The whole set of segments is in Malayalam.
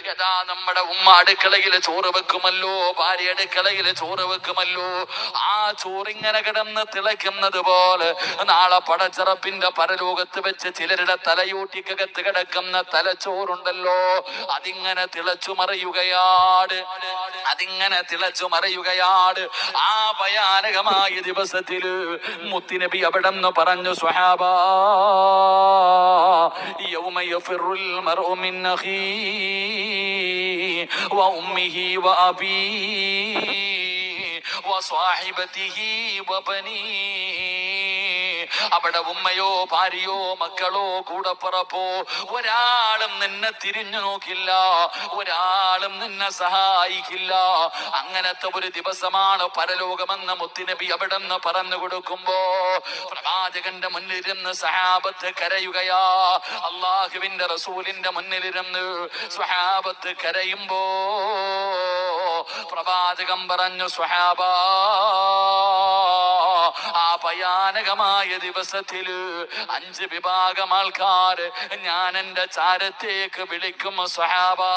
യഥാ നമ്മുടെ ഉമ്മ അടുക്കളയിൽ ചോറ് വെക്കുമല്ലോ, ഭാര്യ അടുക്കളയിൽ ചോറ് വെക്കുമല്ലോ, ആ ചോറിങ്ങനെ കിടന്ന് തിളയ്ക്കുന്നത് പോലെ നാളെ പടച്ചിറപ്പിന്റെ പരലോകത്ത് വെച്ച് ചിലരുടെ തലയൂട്ടിക്കകത്ത് കിടക്കുന്ന തലച്ചോറുണ്ടല്ലോ, അതിങ്ങനെ തിളച്ചു മറിയുകയാണ്, അതിങ്ങനെ തിളച്ചു മറിയുകയാണ്. ആ ഭയാനകമായ ദിവസത്തില് മുത്തുനബി അവിടെന്ന് പറഞ്ഞു, സ്വഹാബാ യൗമ യഫിറുൽ മർഉ മിൻ അഖീഹി വ ഉമ്മിഹി വ അബീഹി വ സ്വാഹിബതിഹി വ ബനീഹി. അവിടെ ഉമ്മയോ ഭാര്യയോ മക്കളോ കൂടപ്പിറപ്പോ ഒരാളും നിന്നെ തിരിഞ്ഞു നോക്കില്ല, ഒരാളും നിന്നെ സഹായിക്കില്ല. അങ്ങനത്തെ ഒരു ദിവസമാണ് പരലോകമെന്ന് മുത്തുനബി അവിടെ നിന്ന് പറഞ്ഞു കൊടുക്കുമ്പോ പ്രവാചകന്റെ മുന്നിലിരുന്ന് സഹാബത്ത് കരയുകയാ. അള്ളാഹുവിന്റെ റസൂലിന്റെ മുന്നിലിരുന്ന് സ്വഹാബത്ത് കരയുമ്പോ പ്രവാചകൻ പറഞ്ഞു, സ്വഹാബാ ആ ഭയാനകമായ ദിവസത്തില് 5 വിഭാഗം ആൾക്കാര് ഞാൻ എന്റെ ചാരത്തേക്ക് വിളിക്കും സ്വഹാബാ.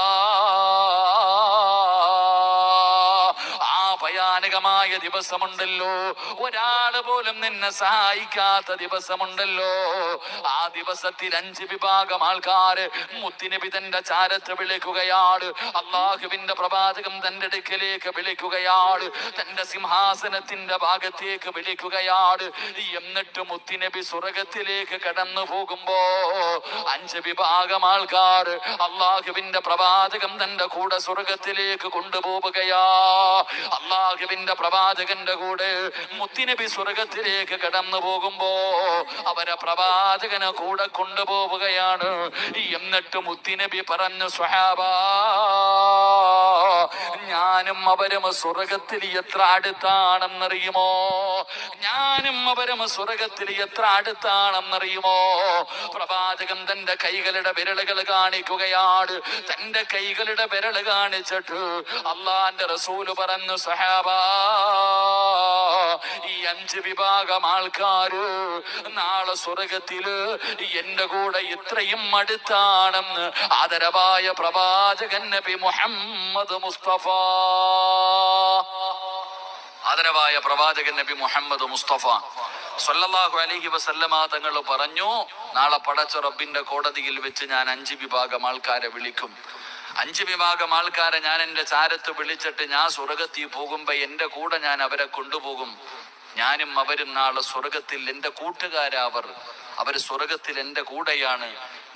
ആ ഭയാനകമായ ദിവസമുണ്ടല്ലോ, ഒരാള് പോലും നിന്നെ സഹായിക്കാത്ത ദിവസമുണ്ടല്ലോ, ആ ദിവസത്തിൽ 5 വിഭാഗം ആൾക്കാര് മുത്തുനബി തന്റെ ചാരത്ത് വിളിക്കുകയാണ്. അള്ളാഹുവിന്റെ പ്രവാചകം തന്റെ അടുക്കലേക്ക് വിളിക്കുകയാണ്, തന്റെ സിംഹാസനത്തിന്റെ ഭാഗത്തേക്ക് വിളിക്കുകയാണ്. എന്നിട്ട് മുത്തുനബി സ്വർഗത്തിലേക്ക് കടന്നു പോകുമ്പോ 5 വിഭാഗം ആൾക്കാർ അള്ളാഹുവിന്റെ പ്രവാചകം തന്റെ കൂടെ സ്വർഗത്തിലേക്ക് കൊണ്ടുപോവുകയാ. അള്ളാഹുവിന്റെ പ്രവാചകന്റെ കൂടെ മുത്തുനബി സ്വർഗത്തിലേക്ക് കടന്നു പോകുമ്പോ അവരെ പ്രവാചകനെ കൂടെ കൊണ്ടുപോവുകയാണ്. എന്നിട്ട് മുത്തുനബി പറഞ്ഞു, സ്വഹാബാ ഞാനും അവരും സ്വർഗത്തിൽ എത്ര അടുത്താണെന്നറിയുമോ, ഞാനും അവരും സ്വർഗത്തിൽ എത്ര അടുത്താണെന്നറിയുമോ. പ്രവാചകൻ തന്റെ കൈകളുടെ വിരലുകൾ കാണിക്കുകയാണ്. തന്റെ കൈകളുടെ വിരൽ കാണിച്ചിട്ട് അള്ളാന്റെ റസൂല് പറഞ്ഞു, സഹാബാ ഈ 5 വിഭാഗം ആൾക്കാര് നാളെ സ്വർഗത്തില് എന്റെ കൂടെ ഇത്രയും അടുത്താണെന്ന് ആദരവായ പ്രവാചകൻ നബി മുഹമ്മദ് മുസ്തഫ, ആദരവായ പ്രവാചകൻ നബി മുഹമ്മദ് മുസ്തഫ സ്വല്ലല്ലാഹു അലൈഹി വസല്ലമ തങ്ങൾ പറഞ്ഞു, നാളെ പടച്ച റബ്ബിന്റെ കോടതിയിൽ വെച്ച് ഞാൻ 5 വിഭാഗം ആൾക്കാരെ വിളിക്കും. 5 വിഭാഗം ആൾക്കാരെ ഞാൻ എന്റെ ചാരത്ത് വിളിച്ചിട്ട് ഞാൻ സ്വർഗത്തിൽ പോകുമ്പോ എന്റെ കൂടെ ഞാൻ അവരെ കൊണ്ടുപോകും. ഞാനും അവരും നാളെ സ്വർഗത്തിൽ എന്റെ കൂട്ടുകാരാവർ, അവര് സ്വർഗത്തിൽ എന്റെ കൂടെയാണ്.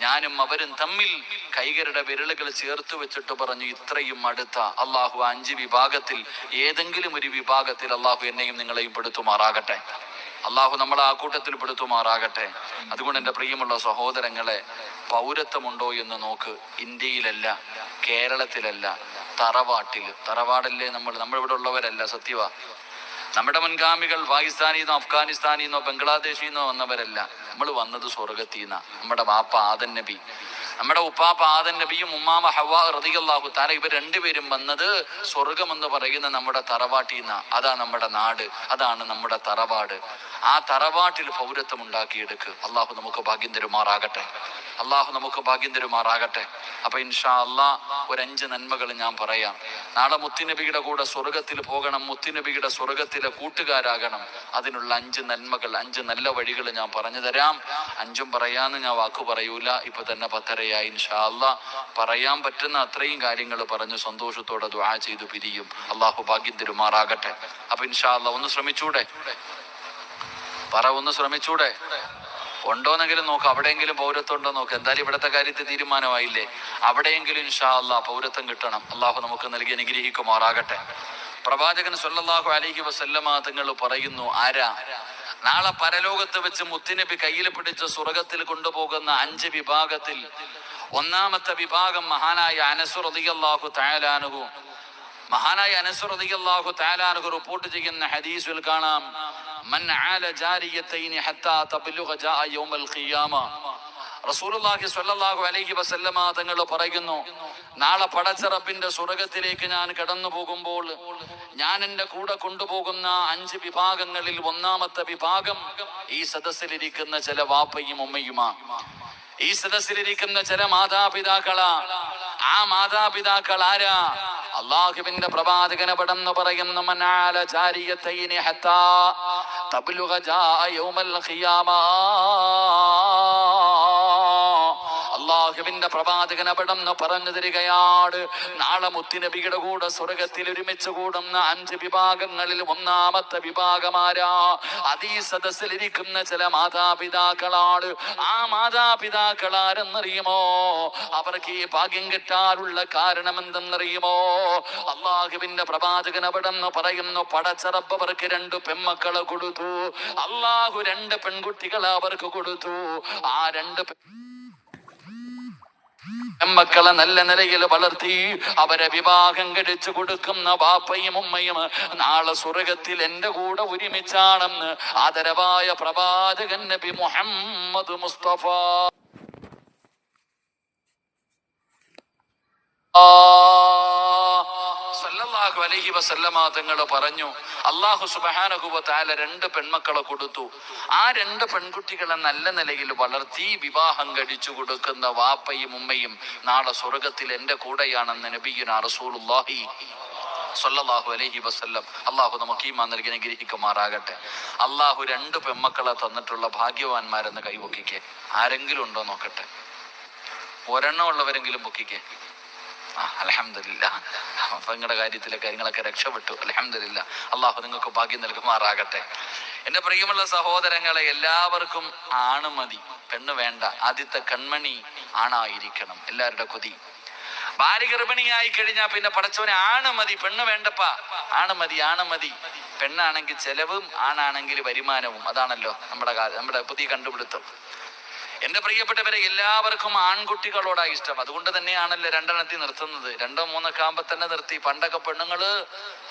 ഞാനും അവരും തമ്മിൽ കൈകളുടെ വിരലുകൾ ചേർത്ത് വെച്ചിട്ട് പറഞ്ഞു, ഇത്രയും അടുത്ത. അള്ളാഹു 5 വിഭാഗത്തിൽ ഏതെങ്കിലും ഒരു വിഭാഗത്തിൽ അള്ളാഹു എന്നെയും നിങ്ങളെയും പെടുത്തുമാറാകട്ടെ. അള്ളാഹു നമ്മളെ ആ കൂട്ടത്തിൽ പെടുത്തുമാറാകട്ടെ. അതുകൊണ്ട് എൻ്റെ പ്രിയമുള്ള സഹോദരങ്ങളെ, പൗരത്വമുണ്ടോ എന്ന് നോക്ക്. ഇന്ത്യയിലല്ല, കേരളത്തിലല്ല, തറവാടല്ലേ നമ്മളിവിടെ ഉള്ളവരല്ല. സത്യവാ, നമ്മുടെ മുൻഗാമികൾ പാകിസ്ഥാനിന്നോ അഫ്ഗാനിസ്ഥാനിന്നോ ബംഗ്ലാദേശിന്നോ വന്നവരല്ല. നമ്മൾ വന്നത് സ്വർഗത്തിൽ നിന്നാ. നമ്മുടെ വാപ്പ ആദൻ നബി, നമ്മുടെ ഉപ്പാപ്പ ആദൻ നബിയും ഉമ്മാമ ഹവ്വാ റളിയല്ലാഹു തആല ഇവർ രണ്ടുപേരും വന്നത് സ്വർഗം എന്ന് പറയുന്ന നമ്മുടെ തറവാട്ടിൽ നിന്നാ. അതാ നമ്മുടെ നാട്, അതാണ് നമ്മുടെ തറവാട്. ആ തറവാട്ടിൽ പൗരത്വം ഉണ്ടാക്കിയെടുക്ക്. അള്ളാഹു നമുക്ക് ഭാഗ്യം തരുമാറാകട്ടെ. അള്ളാഹു നമുക്ക് ഭാഗ്യം തരുമാറാകട്ടെ. അപ്പൊ ഇൻഷാ അള്ളാഹ് ഒരു 5 നന്മകൾ ഞാൻ പറയാം. നാളെ മുത്തുനബിയുടെ കൂടെ സ്വർഗത്തിൽ പോകണം, മുത്തുനബിയുടെ സ്വർഗത്തിലെ കൂട്ടുകാരാകണം. അതിനുള്ള 5 നന്മകൾ, 5 നല്ല വഴികൾ ഞാൻ പറഞ്ഞു തരാം. 5ഉം പറയാന്ന് ഞാൻ വാക്കു പറയൂല. ഇപ്പൊ തന്നെ 10:30 ഇൻഷാ അള്ളാഹ്. പറയാൻ പറ്റുന്ന അത്രയും കാര്യങ്ങൾ പറഞ്ഞു സന്തോഷത്തോടെ ദുആ ചെയ്തു പിരിയും. അള്ളാഹു ഭാഗ്യം തരുമാറാകട്ടെ. അപ്പൊ ഇൻഷാ അള്ളാഹ് ഒന്ന് ശ്രമിച്ചൂടെ? ഒന്ന് ശ്രമിച്ചൂടെ? ഉണ്ടോന്നെങ്കിലും നോക്ക്. അവിടെയെങ്കിലും പൗരത്വം ഉണ്ടോ നോക്ക്. എന്തായാലും ഇവിടത്തെ കാര്യത്തിൽ തീരുമാനമായില്ലേ, അവിടെയെങ്കിലും ഇൻഷാ അള്ളാഹ് പൗരത്വം കിട്ടണം. അള്ളാഹു നമുക്ക് നൽകി അനുഗ്രഹിക്കുമാറാകട്ടെ. പ്രവാചകൻ സ്വല്ലല്ലാഹു അലൈഹി വസല്ലമ തങ്ങൾ പറയുന്നു, ആരാ നാളെ പരലോകത്ത് വെച്ച് മുത്തുനബി കയ്യിൽ പിടിച്ച് സ്വർഗത്തിൽ കൊണ്ടുപോകുന്ന 5 വിഭാഗത്തിൽ ഒന്നാമത്തെ വിഭാഗം മഹാനായ അനസ് റളിയല്ലാഹു തആല അൻഹു. മഹാനായ അനസ് റളിയല്ലാഹു തആല അൻഹു റിപ്പോർട്ട് ചെയ്യുന്ന ഹദീസിൽ കാണാം, മൻ ആല ജാരിയതൈനി ഹത്താ തബ്ലുഗ ജാഅ യൗമൽ ഖിയാമ. റസൂലുള്ളാഹി സ്വല്ലല്ലാഹു അലൈഹി വസല്ലമ തങ്ങൾ പറയുന്നു, നാളെ പടച്ച റബ്ബിന്റെ സ്വർഗത്തിലേക്ക് ഞാൻ കടന്നു പോകുമ്പോൾ ഞാൻ എന്റെ കൂടെ കൊണ്ടുപോകുന്ന 5 വിഭാഗങ്ങളിൽ ഒന്നാമത്തെ വിഭാഗം ഈ സദസ്സിലിരിക്കുന്ന ചില വാപ്പയും ഉമ്മയുമാ. ഈ സദസ്സിലിരിക്കുന്ന ചില മാതാപിതാക്കളാ. ആ മാതാപിതാക്കൾ ആരാ? അള്ളാഹുവിന്റെ പ്രവാചകന പടം പറയുന്നു, മനാല ജാരിയത്തൈനി ഹത്താ തബ്ലുഗ ജാ യൗമൽ ഖിയാമ. അള്ളാഹുവിന്റെ പ്രവാചകൻ അവിടെന്ന് പറഞ്ഞു തരികയാണ്, നാളെ മുത്തുനബിയുടെ കൂടെ സ്വർഗത്തിൽ ഒരുമിച്ച് കൂടുന്ന 5 വിഭാഗങ്ങളിൽ ഒന്നാമത്തെ വിഭാഗമാരാ? അതീ സദസ്സിലിരിക്കുന്ന ചില മാതാപിതാക്കളാണ്. ആ മാതാപിതാക്കൾ ആരെന്നറിയുമോ? അവർക്ക് ഈ ഭാഗ്യം കിട്ടാനുള്ള കാരണം എന്തെന്നറിയുമോ? അള്ളാഹുവിന്റെ പ്രവാചകൻ അവിടെന്ന് പറയുന്നു, പടച്ചറപ്പ് അവർക്ക് 2 പെൺമക്കളെ കൊടുത്തു. അള്ളാഹു 2 പെൺകുട്ടികളെ അവർക്ക് കൊടുത്തു. ആ 2 മക്കളെ നല്ല നിലയിൽ വളർത്തി അവരെ വിവാഹം കഴിച്ചു കൊടുക്കുന്ന വാപ്പയും ഉമ്മയും നാളെ സ്വർഗത്തിൽ എന്റെ കൂടെ ഒരുമിച്ചാണെന്ന് ആദരവായ പ്രവാചകൻ നബി മുഹമ്മദ് മുസ്തഫ സല്ലല്ലാഹു അലൈഹി വസല്ലമ തങ്ങൾ പറഞ്ഞു, അല്ലാഹു സുബ്ഹാനഹു വ തആല 2 പെൺമക്കളെ കൊടുത്തു. ആ 2 പെൺകുട്ടികളെ നല്ല നിലയിൽ വളർത്തി വിവാഹം കഴിച്ചു കൊടുക്കുന്ന വാപ്പയും ഉമ്മയും നാളെ സ്വർഗത്തിൽ എന്റെ കൂടെയാണെന്ന് നബിയുനാ റസൂലുള്ളാഹി സ്വല്ലല്ലാഹു അലൈഹി വസല്ലം. അള്ളാഹു നമുക്ക് ഈമാൻ നൽകി അനുഗ്രഹിക്കുമാറാകട്ടെ. അള്ളാഹു 2 പെൺമക്കളെ തന്നിട്ടുള്ള ഭാഗ്യവാന്മാരെന്ന് കൈവക്കിക്കേ. ആരെങ്കിലും ഉണ്ടോ നോക്കട്ടെ. ഒരെണ്ണം ഉള്ളവരെങ്കിലും പൊക്കിക്കേ. അൽഹംദുലില്ലാഹ്. അപ്പൊ നിങ്ങളുടെ കാര്യത്തിലെ കാര്യങ്ങളൊക്കെ രക്ഷപ്പെട്ടു. അൽഹംദുലില്ലാഹ്. അള്ളാഹു നിങ്ങൾക്ക് ഭാഗ്യം നൽകുമാറാകട്ടെ. എന്റെ പ്രിയമുള്ള സഹോദരങ്ങളെ, എല്ലാവർക്കും ആണ് മതി, പെണ്ണ് വേണ്ട. ആദ്യത്തെ കൺമണി ആണായിരിക്കണം. എല്ലാവരുടെ കൊതി. ഭാര്യ ഗർഭിണിയായി കഴിഞ്ഞാൽ പിന്നെ പടച്ചവനെ ആണ് മതി, പെണ്ണ് വേണ്ടപ്പാ. ആണ് മതി. പെണ്ണാണെങ്കിൽ ചെലവും ആണാണെങ്കിൽ വരുമാനവും. അതാണല്ലോ നമ്മുടെ പുതിയ കണ്ടുപിടുത്തം. എന്റെ പ്രിയപ്പെട്ടവരെ, എല്ലാവർക്കും ആൺകുട്ടികളോടാണ് ഇഷ്ടം. അതുകൊണ്ട് തന്നെയാണല്ലോ 2 നിർത്തുന്നത്. 2, 3 ആകുമ്പോ തന്നെ നിർത്തി. പണ്ടൊക്കെ പെണ്ണുങ്ങള്,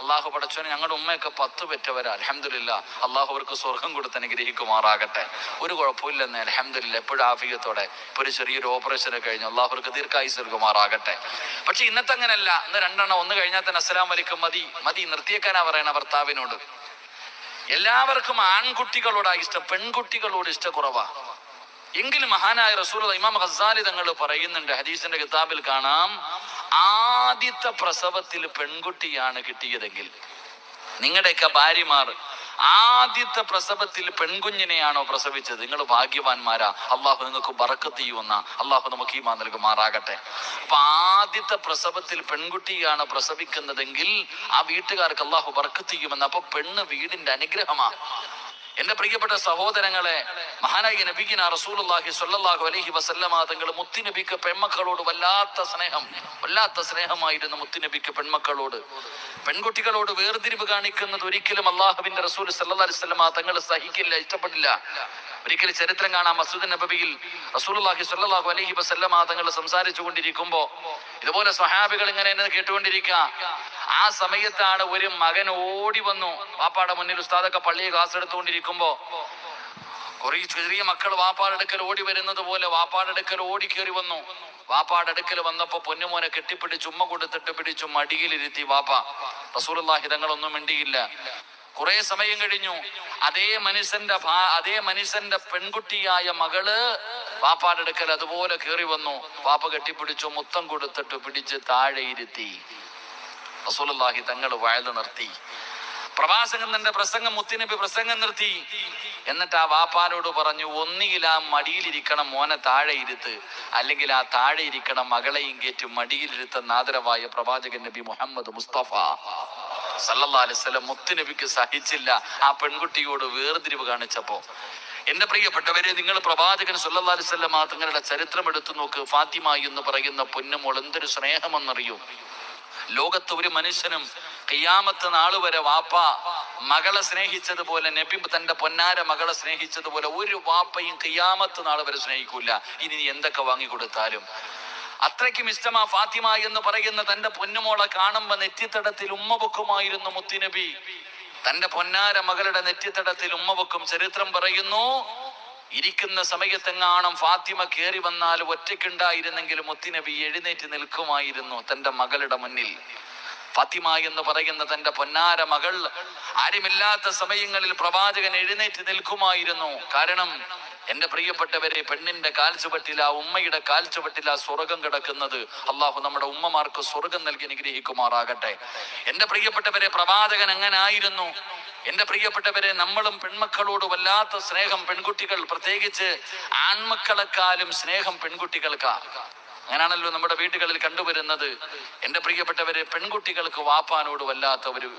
അള്ളാഹു പടച്ചോനെ, ഞങ്ങളുടെ ഉമ്മയൊക്കെ 10 പെറ്റവരാ. അൽഹംദുലില്ലാഹ്. അള്ളാഹു അവർക്ക് സ്വർഗം കൊടുത്ത് അനുഗ്രഹിക്കുമാറാകട്ടെ. ഒരു കുഴപ്പമില്ലെന്ന്. അൽഹംദുലില്ലാഹ്. എപ്പോഴും ആഫിയത്തോടെ. ഇപ്പൊ ഒരു ചെറിയൊരു ഓപ്പറേഷനൊക്കെ കഴിഞ്ഞു. അള്ളാഹു അവർക്ക് ദീർഘായുസ്സ് നൽകുമാറാകട്ടെ. പക്ഷെ ഇന്നത്തെ അങ്ങനല്ല. ഇന്ന് 2 ഒന്ന് കഴിഞ്ഞാൽ തന്നെ അസ്സലാമു അലൈക്കും മതി നിർത്തിയേക്കാനാ പറയണ ഭർത്താവിനോട്. എല്ലാവർക്കും ആൺകുട്ടികളോടാ ഇഷ്ടം, പെൺകുട്ടികളോട് ഇഷ്ടക്കുറവാ. എങ്കിലും മഹാനായ റസൂൽ ഇമാം ഗസാലി തങ്ങൾ പറയുന്നുണ്ട്, ഹദീസിന്റെ കിതാബിൽ കാണാം, ആദ്യത്തെ പ്രസവത്തിൽ പെൺകുട്ടിയാണ് കിട്ടിയതെങ്കിൽ, നിങ്ങളുടെയൊക്കെ ഭാര്യമാർ ആദ്യത്തെ പ്രസവത്തിൽ പെൺകുഞ്ഞിനെയാണോ പ്രസവിച്ചത്, നിങ്ങൾ ഭാഗ്യവാന്മാരാ. അള്ളാഹു നിങ്ങൾക്ക് ബറക്കത്ത് ചെയ്യുന്ന അള്ളാഹു നമുക്ക് ഈമാൻ നൽകുമാറാകട്ടെ. അപ്പൊ ആദ്യത്തെ പ്രസവത്തിൽ പെൺകുട്ടിയാണ് പ്രസവിക്കുന്നതെങ്കിൽ ആ വീട്ടുകാർക്ക് അള്ളാഹു ബറക്കത്ത് ചെയ്യുമെന്ന്. അപ്പൊ പെണ്ണ് വീടിന്റെ അനുഗ്രഹമാണ്. എന്റെ പ്രിയപ്പെട്ട സഹോദരങ്ങളെ, മഹാനായ നബിയിന റസൂലുള്ളാഹി സ്വല്ലല്ലാഹു അലൈഹി വസല്ലമ തങ്ങൾ മുത്തുനബിക്ക് പെൺമക്കളോട് വല്ലാത്ത സ്നേഹമായിരുന്നു. മുത്തുനബിക്ക് പെൺമക്കളോട്, പെൺകുട്ടികളോട് വേർതിരിവ് കാണിക്കുന്നത് ഒരിക്കലും അള്ളാഹുവിന്റെ റസൂൽ സല്ലല്ലാഹു അലൈഹി വസല്ലമ തങ്ങൾ സഹിക്കില്ല, ഇഷ്ടപ്പെടില്ല. ഒരിക്കലും ചരിത്രം കാണാം, മസ്ജിദ് നബവിയിൽ റസൂലുള്ളാഹി സ്വല്ലല്ലാഹു അലൈഹി വസല്ലമ തങ്ങൾ സംസാരിച്ചു കൊണ്ടിരിക്കുമ്പോ ഇതുപോലെ സ്വഹാബികൾ ഇങ്ങനെ കേട്ടുകൊണ്ടിരിക്കുക. ആ സമയത്താണ് ഒരു മകൻ ഓടി വന്നു. വാപ്പാടെ മുന്നിൽ ഉസ്താദൊക്കെ പള്ളിയെ ക്ലാസ് എടുത്തുകൊണ്ടിരിക്കുമ്പോ കുറെ ചെറിയ മക്കൾ വാപ്പാടെ അടുക്കൽ ഓടി വരുന്നത് പോലെ വാപ്പാടെ അടുക്കൽ ഓടി കയറി വന്നു. വാപ്പാടെ അടുക്കൽ വന്നപ്പോ പൊന്നുമോനെ കെട്ടിപ്പിടിച്ച് ഉമ്മ കൊടുത്തിട്ട് പിടിച്ചു മടിയിലിരുത്തി വാപ്പ. റസൂലുള്ളാഹി തങ്ങളൊന്നും മിണ്ടിയില്ല. കുറെ സമയം കഴിഞ്ഞു. അതേ മനുഷ്യന്റെ പെൺകുട്ടിയായ മകള് വാപ്പാടെ അടുക്കൽ അതുപോലെ കയറി വന്നു. വാപ്പ കെട്ടിപ്പിടിച്ചു മുത്തം കൊടുത്തിട്ട് പിടിച്ച് താഴെ ഇരുത്തി. റസൂലുള്ളാഹി തങ്ങൾ വയല് നിർത്തി. പ്രഭാഷകന്റെ പ്രസംഗം, മുത്തുനബി പ്രസംഗം നിർത്തി. എന്നിട്ട് ആ വാപ്പാനോട് പറഞ്ഞു, ഒന്നുകിൽ ആ മടിയിലിരിക്കണം മോനെ താഴെ ഇരുത്ത്, അല്ലെങ്കിൽ ആ താഴെ ഇരിക്കണം മകളെയും കയറ്റി മടിയിലിരുത്തുന്ന ആദരവായ പ്രവാചകൻ നബി മുഹമ്മദ് മുസ്തഫ സല്ലല്ലാഹു അലൈഹി വസല്ലം. മുത്തുനബിക്ക് സഹിച്ചില്ല ആ പെൺകുട്ടിയോട് വേർതിരിവ് കാണിച്ചപ്പോ. എന്റെ പ്രിയപ്പെട്ടവരെ, നിങ്ങൾ പ്രവാചകൻ സല്ലല്ലാഹു അലൈഹി വസല്ലം തങ്ങളുടെ ചരിത്രം എടുത്തു നോക്ക്. ഫാത്തിമ എന്ന് പറയുന്ന പൊന്നുമോൾ എന്തൊരു സ്നേഹമെന്നറിയൂ. ലോകത്ത് ഒരു മനുഷ്യനും ഖിയാമത്ത് നാള് വരെ വാപ്പ മകളെ സ്നേഹിച്ചതുപോലെ, നബി തന്റെ പൊന്നാര മകളെ സ്നേഹിച്ചതുപോലെ ഒരു വാപ്പയും ഖിയാമത്ത് നാള് വരെ സ്നേഹിക്കൂല. ഇനി നീ എന്തൊക്കെ വാങ്ങിക്കൊടുത്താലും. അത്രയ്ക്കും ഇഷ്ടമാ ഫാത്തിമ എന്ന് പറയുന്ന തന്റെ പൊന്നുമോളെ കാണുമ്പോ നെറ്റിത്തടത്തിൽ ഉമ്മ വെക്കുമായിരുന്നു മുത്തുനബി. തന്റെ പൊന്നാര മകളുടെ നെറ്റിത്തടത്തിൽ ഉമ്മ വെക്കും. ചരിത്രം പറയുന്നു, ഇരിക്കുന്ന സമയത്തെങ്ങാണം ഫാത്തിമ കയറി വന്നാൽ ഒറ്റയ്ക്കുണ്ടായിരുന്നെങ്കിലും മുത്തുനബി എഴുന്നേറ്റ് നിൽക്കുമായിരുന്നു തന്റെ മകളുടെ മുന്നിൽ. ഫാത്തിമ എന്ന് പറയുന്ന തന്റെ പൊന്നാര മകൾ ആരുമില്ലാത്ത സമയങ്ങളിൽ പ്രവാചകൻ എഴുന്നേറ്റ് നിൽക്കുമായിരുന്നു. കാരണം എന്റെ പ്രിയപ്പെട്ടവരെ, പെണ്ണിന്റെ കാൽച്ചുവട്ടില, ഉമ്മയുടെ കാൽച്ചുവട്ടില സ്വർഗം കിടക്കുന്നത്. അള്ളാഹു നമ്മുടെ ഉമ്മമാർക്ക് സ്വർഗം നൽകി അനുഗ്രഹിക്കുമാറാകട്ടെ. എന്റെ പ്രിയപ്പെട്ടവരെ, പ്രവാചകൻ എങ്ങനെ ആയിരുന്നു? എന്റെ പ്രിയപ്പെട്ടവരെ, നമ്മളും പെൺമക്കളോട് വല്ലാത്ത സ്നേഹം. പെൺകുട്ടികൾ, പ്രത്യേകിച്ച് ആൺമക്കളെക്കാളും സ്നേഹം പെൺകുട്ടികൾക്കാ. അങ്ങനാണല്ലോ നമ്മുടെ വീടുകളിൽ കണ്ടുവരുന്നത്. എന്റെ പ്രിയപ്പെട്ടവരെ, പെൺകുട്ടികൾക്ക് വാപ്പാനോട്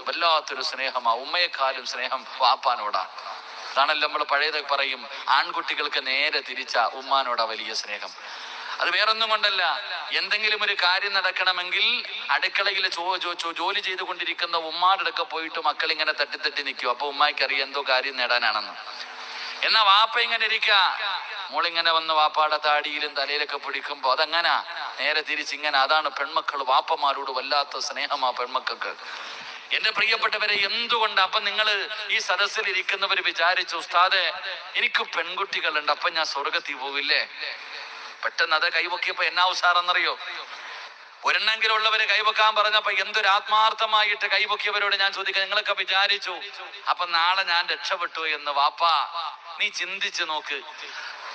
വല്ലാത്തൊരു സ്നേഹമാ. ഉമ്മയെക്കാളും സ്നേഹം വാപ്പാനോടാണ്. അതാണല്ലോ നമ്മൾ പഴയതൊക്കെ പറയും, ആൺകുട്ടികൾക്ക് നേരെ തിരിച്ച ഉമ്മാനോടാ വലിയ സ്നേഹം. അത് വേറൊന്നും കൊണ്ടല്ല, എന്തെങ്കിലും ഒരു കാര്യം നടക്കണമെങ്കിൽ അടുക്കളയിൽ ജോലി ചെയ്തുകൊണ്ടിരിക്കുന്ന ഉമ്മാരുടെ അടുക്ക പോയിട്ട് മക്കൾ ഇങ്ങനെ തട്ടി നിൽക്കും. അപ്പൊ ഉമ്മായിക്ക് അറിയാം എന്തോ കാര്യം നേടാനാണെന്ന്. എന്നാ വാപ്പ ഇങ്ങനെ ഇരിക്ക, മോളിങ്ങനെ വന്ന് വാപ്പാടെ താടിയിലും തലയിലൊക്കെ പിടിക്കുമ്പോ അതങ്ങനെ നേരെ തിരിച്ചിങ്ങനെ. അതാണ് പെൺമക്കൾ. വാപ്പമാരോട് വല്ലാത്ത സ്നേഹമാ പെൺമക്കൾക്ക്. എന്റെ പ്രിയപ്പെട്ടവരെ, എന്തുകൊണ്ട്? അപ്പൊ നിങ്ങൾ ഈ സദസ്സിൽ ഇരിക്കുന്നവർ വിചാരിച്ചു, ഉസ്താദെ എനിക്ക് പെൺകുട്ടികളുണ്ട്, അപ്പൊ ഞാൻ സ്വർഗത്തിൽ പോവില്ലേ? പെട്ടെന്ന് അത് കൈവക്കിയപ്പോ എന്നാ ഉഷാറെന്നറിയോ? ഒരെണ്ണെങ്കിലും ഉള്ളവര് കൈവക്കാൻ പറഞ്ഞപ്പോ എന്തൊരു ആത്മാർത്ഥമായിട്ട് കൈവക്കിയവരോട് ഞാൻ ചോദിക്കാം, നിങ്ങളൊക്കെ വിചാരിച്ചു അപ്പൊ നാളെ ഞാൻ രക്ഷപ്പെട്ടു എന്ന്? വാപ്പാ, നീ ചിന്തിച്ചു നോക്ക്.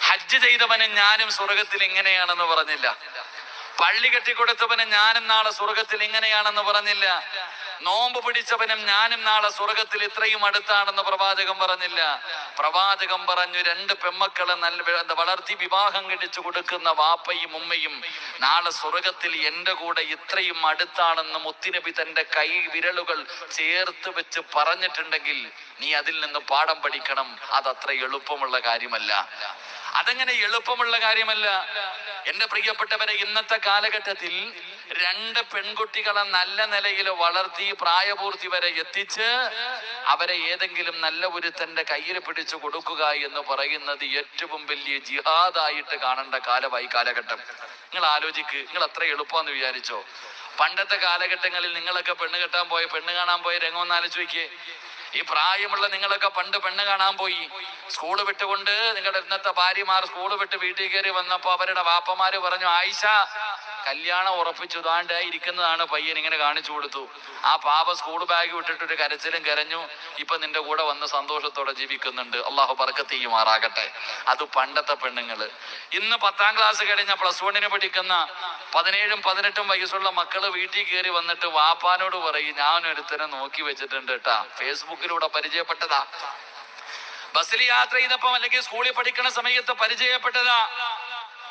ഹജ്ജ് ചെയ്തവനും ഞാനും സ്വർഗത്തിൽ ഇങ്ങനെയാണെന്ന് പറഞ്ഞില്ല. പള്ളി കെട്ടിക്കൊടുത്തവനും ഞാനും നാളെ സ്വർഗത്തിൽ ഇങ്ങനെയാണെന്ന് പറഞ്ഞില്ല. നോമ്പ് പിടിച്ചവനും ഞാനും നാളെ സ്വർഗത്തിൽ ഇത്രയും അടുത്താണെന്ന് പ്രവാചകൻ പറഞ്ഞില്ല. പ്രവാചകൻ പറഞ്ഞു, 2 പെമ്മക്കളെ വളർത്തി വിവാഹം കഴിച്ചു കൊടുക്കുന്ന വാപ്പയും ഉമ്മയും നാളെ സ്വർഗത്തിൽ എന്റെ കൂടെ ഇത്രയും അടുത്താണെന്ന് മുത്തുനബി തന്റെ കൈ വിരലുകൾ ചേർത്ത് വെച്ച് പറഞ്ഞിട്ടുണ്ടെങ്കിൽ നീ അതിൽ നിന്ന് പാഠം പഠിക്കണം. അതത്ര എളുപ്പമുള്ള കാര്യമല്ല. അതെങ്ങനെ എളുപ്പമുള്ള കാര്യമല്ല? എന്റെ പ്രിയപ്പെട്ടവരെ, ഇന്നത്തെ കാലഘട്ടത്തിൽ 2 പെൺകുട്ടികളെ നല്ല നിലയിൽ വളർത്തി പ്രായപൂർത്തി വരെ എത്തിച്ച് അവരെ ഏതെങ്കിലും നല്ല ഒരുത്തന്റെ കയ്യിൽ പിടിച്ചു കൊടുക്കുക എന്ന് പറയുന്നത് ഏറ്റവും വലിയ ജിഹാദായിട്ട് കാണേണ്ട കാലഘട്ടം. നിങ്ങൾ ആലോചിക്ക്, നിങ്ങൾ അത്ര എളുപ്പമെന്ന് വിചാരിച്ചോ? പണ്ടത്തെ കാലഘട്ടങ്ങളിൽ നിങ്ങളൊക്കെ പെണ്ണ് കാണാൻ പോയ രംഗം ഒന്ന് ആലോചിക്കേ. ഈ പ്രായമുള്ള നിങ്ങളൊക്കെ പണ്ട് പെണ്ണ് കാണാൻ പോയി. സ്കൂള് വിട്ടുകൊണ്ട് നിങ്ങളുടെ ഇന്നത്തെ ഭാര്യമാർ സ്കൂള് വിട്ട് വീട്ടിൽ കയറി വന്നപ്പോ അവരുടെ വാപ്പമാര് പറഞ്ഞു, ആയിഷ കല്യാണം ഉറപ്പിച്ചു, ദാണ്ടായി ഇരിക്കുന്നതാണ് പയ്യൻ, ഇങ്ങനെ കാണിച്ചു കൊടുത്തു. ആ പാപ സ്കൂൾ ബാഗ് വിട്ടിട്ടൊരു കരച്ചിലും കരഞ്ഞു. ഇപ്പൊ നിന്റെ കൂടെ വന്ന് സന്തോഷത്തോടെ ജീവിക്കുന്നുണ്ട്. അള്ളാഹു ബർക്കത്ത് ചെയ്യുമാറാകട്ടെ. അത് പണ്ടത്തെ പെണ്ണുങ്ങള്. ഇന്ന് 10ാം ക്ലാസ് കഴിഞ്ഞ +1 പഠിക്കുന്ന 17ഉം 18ഉം വയസ്സുള്ള മക്കള് വീട്ടിൽ കയറി വന്നിട്ട് വാപ്പാനോട് പറയും, ഞാനൊരുത്തനെ നോക്കി വെച്ചിട്ടുണ്ട് കേട്ടാ, ഫേസ്ബുക്കിലൂടെ പരിചയപ്പെട്ടതാ, ബസ്സിൽ യാത്ര ചെയ്തപ്പോ അല്ലെങ്കിൽ സ്കൂളിൽ പഠിക്കുന്ന സമയത്ത് പരിചയപ്പെട്ടതാ,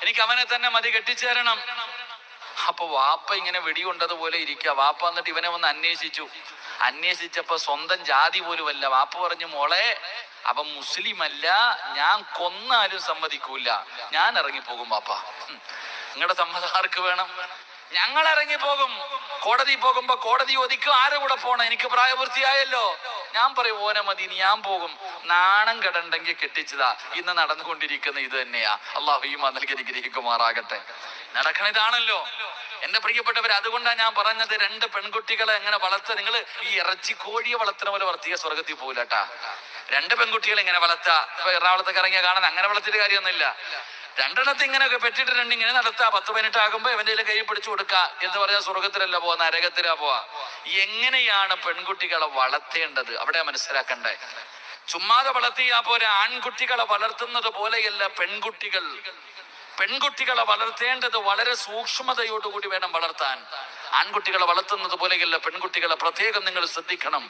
എനിക്ക് അവനെ തന്നെ മതി, കെട്ടിച്ചേരണം. അപ്പൊ വാപ്പ ഇങ്ങനെ വെടികൊണ്ടതുപോലെ ഇരിക്കുക. വാപ്പ എന്നിട്ട് ഇവനെ വന്ന് അന്വേഷിച്ചപ്പോ സ്വന്തം ജാതി പോലുമല്ല. വാപ്പ പറഞ്ഞു, മോളെ അവൻ മുസ്ലിം അല്ല, ഞാൻ കൊന്നാലും സമ്മതിക്കൂല, ഞാൻ ഇറങ്ങിപ്പോകും വാപ്പ. നിങ്ങളുടെ സമ്മതം ആർക്ക് വേണം? ഞങ്ങൾ ഇറങ്ങിപ്പോകും. കോടതി പോകുമ്പോ കോടതി ഒതുക്കും, ആരെ കൂടെ പോണം? എനിക്ക് പ്രായപൂർത്തിയായല്ലോ. ഞാൻ പറയും, ഓനെ മതി, ഞാൻ പോകും. നാണം കെടണ്ടെങ്കിൽ കെട്ടിച്ചതാ. ഇന്ന് നടന്നുകൊണ്ടിരിക്കുന്ന ഇത് തന്നെയാ. അള്ളാഹു ഈമാൻ നൽകി അനുഗ്രഹിക്കുമാറാകട്ടെ. നടക്കണ ഇതാണല്ലോ എന്റെ പ്രിയപ്പെട്ടവർ. അതുകൊണ്ടാണ് ഞാൻ പറഞ്ഞത്, 2 പെൺകുട്ടികളെ എങ്ങനെ വളർത്തുക. നിങ്ങൾ ഈ ഇറച്ചിക്കോഴിയെ വളർത്തുന്ന പോലെ വളർത്തിയ സ്വർഗത്തിൽ പോകില്ലട്ടാ. 2 പെൺകുട്ടികളെ ഇങ്ങനെ വളർത്തുക. ഇപ്പൊ എറണാകുളത്തൊക്കെ ഇറങ്ങിയ കാണാൻ അങ്ങനെ വളർത്തിയിട്ട് കാര്യമൊന്നുമില്ല. 2 ഇങ്ങനെയൊക്കെ പെറ്റിട്ട് ഇങ്ങനെ നടത്തുക. 10-18 ആകുമ്പോ ഇവന്റെ കൈ പിടിച്ചു കൊടുക്കുക എന്ന് പറഞ്ഞാൽ സ്വർഗത്തിലല്ല പോവാ, നരകത്തിലാ പോവാ. എങ്ങനെയാണ് പെൺകുട്ടികളെ വളർത്തേണ്ടത് അവിടെ മനസ്സിലാക്കണ്ടേ. ചുമ്മാതെ വളർത്തിയാ പോരെ. ആൺകുട്ടികളെ വളർത്തുന്നത് പോലെയല്ല പെൺകുട്ടികളെ വളർത്തേണ്ടത് വളരെ സൂക്ഷ്മതയോടുകൂടി വേണം വളർത്താൻ. ആൺകുട്ടികളെ വളർത്തുന്നത് പോലെയല്ല പെൺകുട്ടികളെ പ്രത്യേകം നിങ്ങൾ ശ്രദ്ധിക്കണം.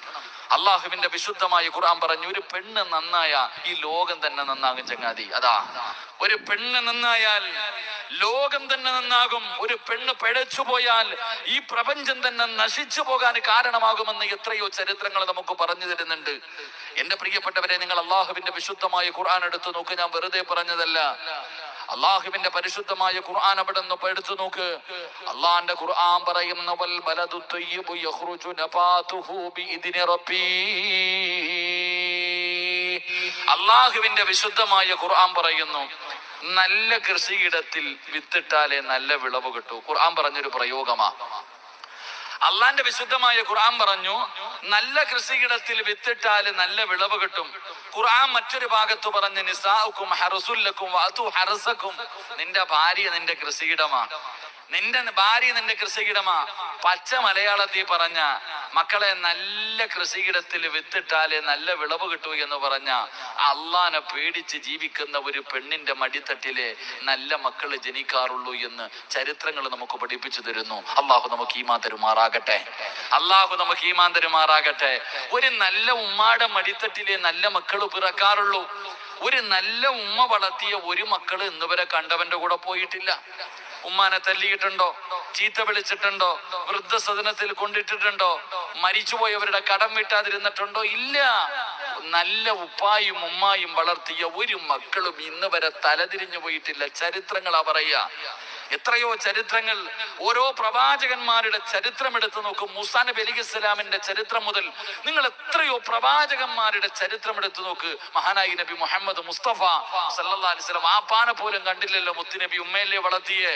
അള്ളാഹുവിന്റെ വിശുദ്ധമായ ഖുർആൻ പറഞ്ഞു, ഒരു പെണ്ണ് നന്നായ ഈ ലോകം തന്നെ നന്നാകും ചങ്ങാതി. അതാ, ഒരു പെണ്ണ് നന്നായാൽ ലോകം തന്നെ നന്നാകും. ഒരു പെണ്ണ് പിഴച്ചു പോയാൽ ഈ പ്രപഞ്ചം തന്നെ നശിച്ചു പോകാൻ കാരണമാകുമെന്ന് എത്രയോ ചരിത്രങ്ങൾ നമുക്ക് പറഞ്ഞു തരുന്നുണ്ട്. എന്റെ പ്രിയപ്പെട്ടവരെ, നിങ്ങൾ അള്ളാഹുവിന്റെ വിശുദ്ധമായ ഖുർആൻ എടുത്തു നോക്ക്. ഞാൻ വെറുതെ പറഞ്ഞതല്ല. അള്ളാഹുവിന്റെ പരിശുദ്ധമായ ഖുർആൻ അവിടെ നിന്ന് എടുത്തു നോക്ക്. അള്ളാന്റെ ഖുർആൻ പറയുന്ന, വൽ ബലദു തയ്യിബു യഖ്റുജു നബാതുഹു ബിഇദ്നി റബ്ബി. അള്ളാഹുവിന്റെ വിശുദ്ധമായ ഖുർആൻ പറയുന്നു, നല്ല കൃഷിയിടത്തിൽ വിത്തിട്ടാലേ നല്ല വിളവ് കിട്ടൂ. ഖുർആൻ പറഞ്ഞൊരു പ്രയോഗമാ. അള്ളാന്റെ വിശുദ്ധമായ ഖുർആൻ പറഞ്ഞു, നല്ല കൃഷിയിടത്തിൽ വിത്തിട്ടാല് നല്ല വിളവ് കിട്ടും. ഖുർആൻ മറ്റൊരു ഭാഗത്ത് പറഞ്ഞു, നിസാഉക്കും ഹർസുൽ ലക്കും വഅതു ഹർസക്കും. നിന്റെ ഭാര്യ നിന്റെ കൃഷിയിടമാ. നിന്റെ ഭാര്യ നിന്റെ കൃഷിയിടമാ. പച്ച മലയാളത്തിൽ പറഞ്ഞ മക്കളെ നല്ല കൃഷിയിടത്തിൽ വിത്തിട്ടാലേ നല്ല വിളവ് കിട്ടൂ എന്ന് പറഞ്ഞ അള്ളാനെ പേടിച്ച് ജീവിക്കുന്ന ഒരു പെണ്ണിന്റെ മടിത്തട്ടിലെ നല്ല മക്കള് ജനിക്കാറുള്ളൂ എന്ന് ചരിത്രങ്ങൾ നമുക്ക് പഠിപ്പിച്ചു തരുന്നു. അള്ളാഹു നമുക്ക് ഈമാൻ തരുമാറാകട്ടെ. അള്ളാഹു നമുക്ക് ഈമാൻ തരുമാറാകട്ടെ. ഒരു നല്ല ഉമ്മാടെ മടിത്തട്ടിലെ നല്ല മക്കള് പിറക്കാറുള്ളൂ. ഒരു നല്ല ഉമ്മ വളർത്തിയ ഒരു മക്കള് ഇന്നുവരെ കണ്ടവന്റെ കൂടെ പോയിട്ടില്ല. ഉമ്മാനെ തല്ലിയിട്ടുണ്ടോ? ചീത്ത വിളിച്ചിട്ടുണ്ടോ? വൃദ്ധസദനത്തിൽ കൊണ്ടിട്ടിട്ടുണ്ടോ? മരിച്ചുപോയവരുടെ കടം വിട്ടാതിരുന്നിട്ടുണ്ടോ? ഇല്ല. നല്ല ഉപ്പായും ഉമ്മായും വളർത്തിയ ഒരു മക്കളും ഇന്ന് വരെ തലതിരിഞ്ഞു പോയിട്ടില്ല. ചരിത്രങ്ങളാ പറയുക. എത്രയോ ചരിത്രങ്ങൾ, ഓരോ പ്രവാചകന്മാരുടെ ചരിത്രം എടുത്തു നോക്കും. മൂസാ നബി അലൈഹിസ്സലാമിന്റെ ചരിത്രം മുതൽ നിങ്ങൾ എത്രയോ പ്രവാചകന്മാരുടെ ചരിത്രം എടുത്തു നോക്ക്. മഹാനായി നബി മുഹമ്മദ് മുസ്തഫ സല്ലല്ലാഹു അലൈഹി വസല്ലം ആപ്പാനെ പോലും കണ്ടില്ലല്ലോ. മുത്തുനബി ഉമ്മയല്ലേ വളർത്തിയേ?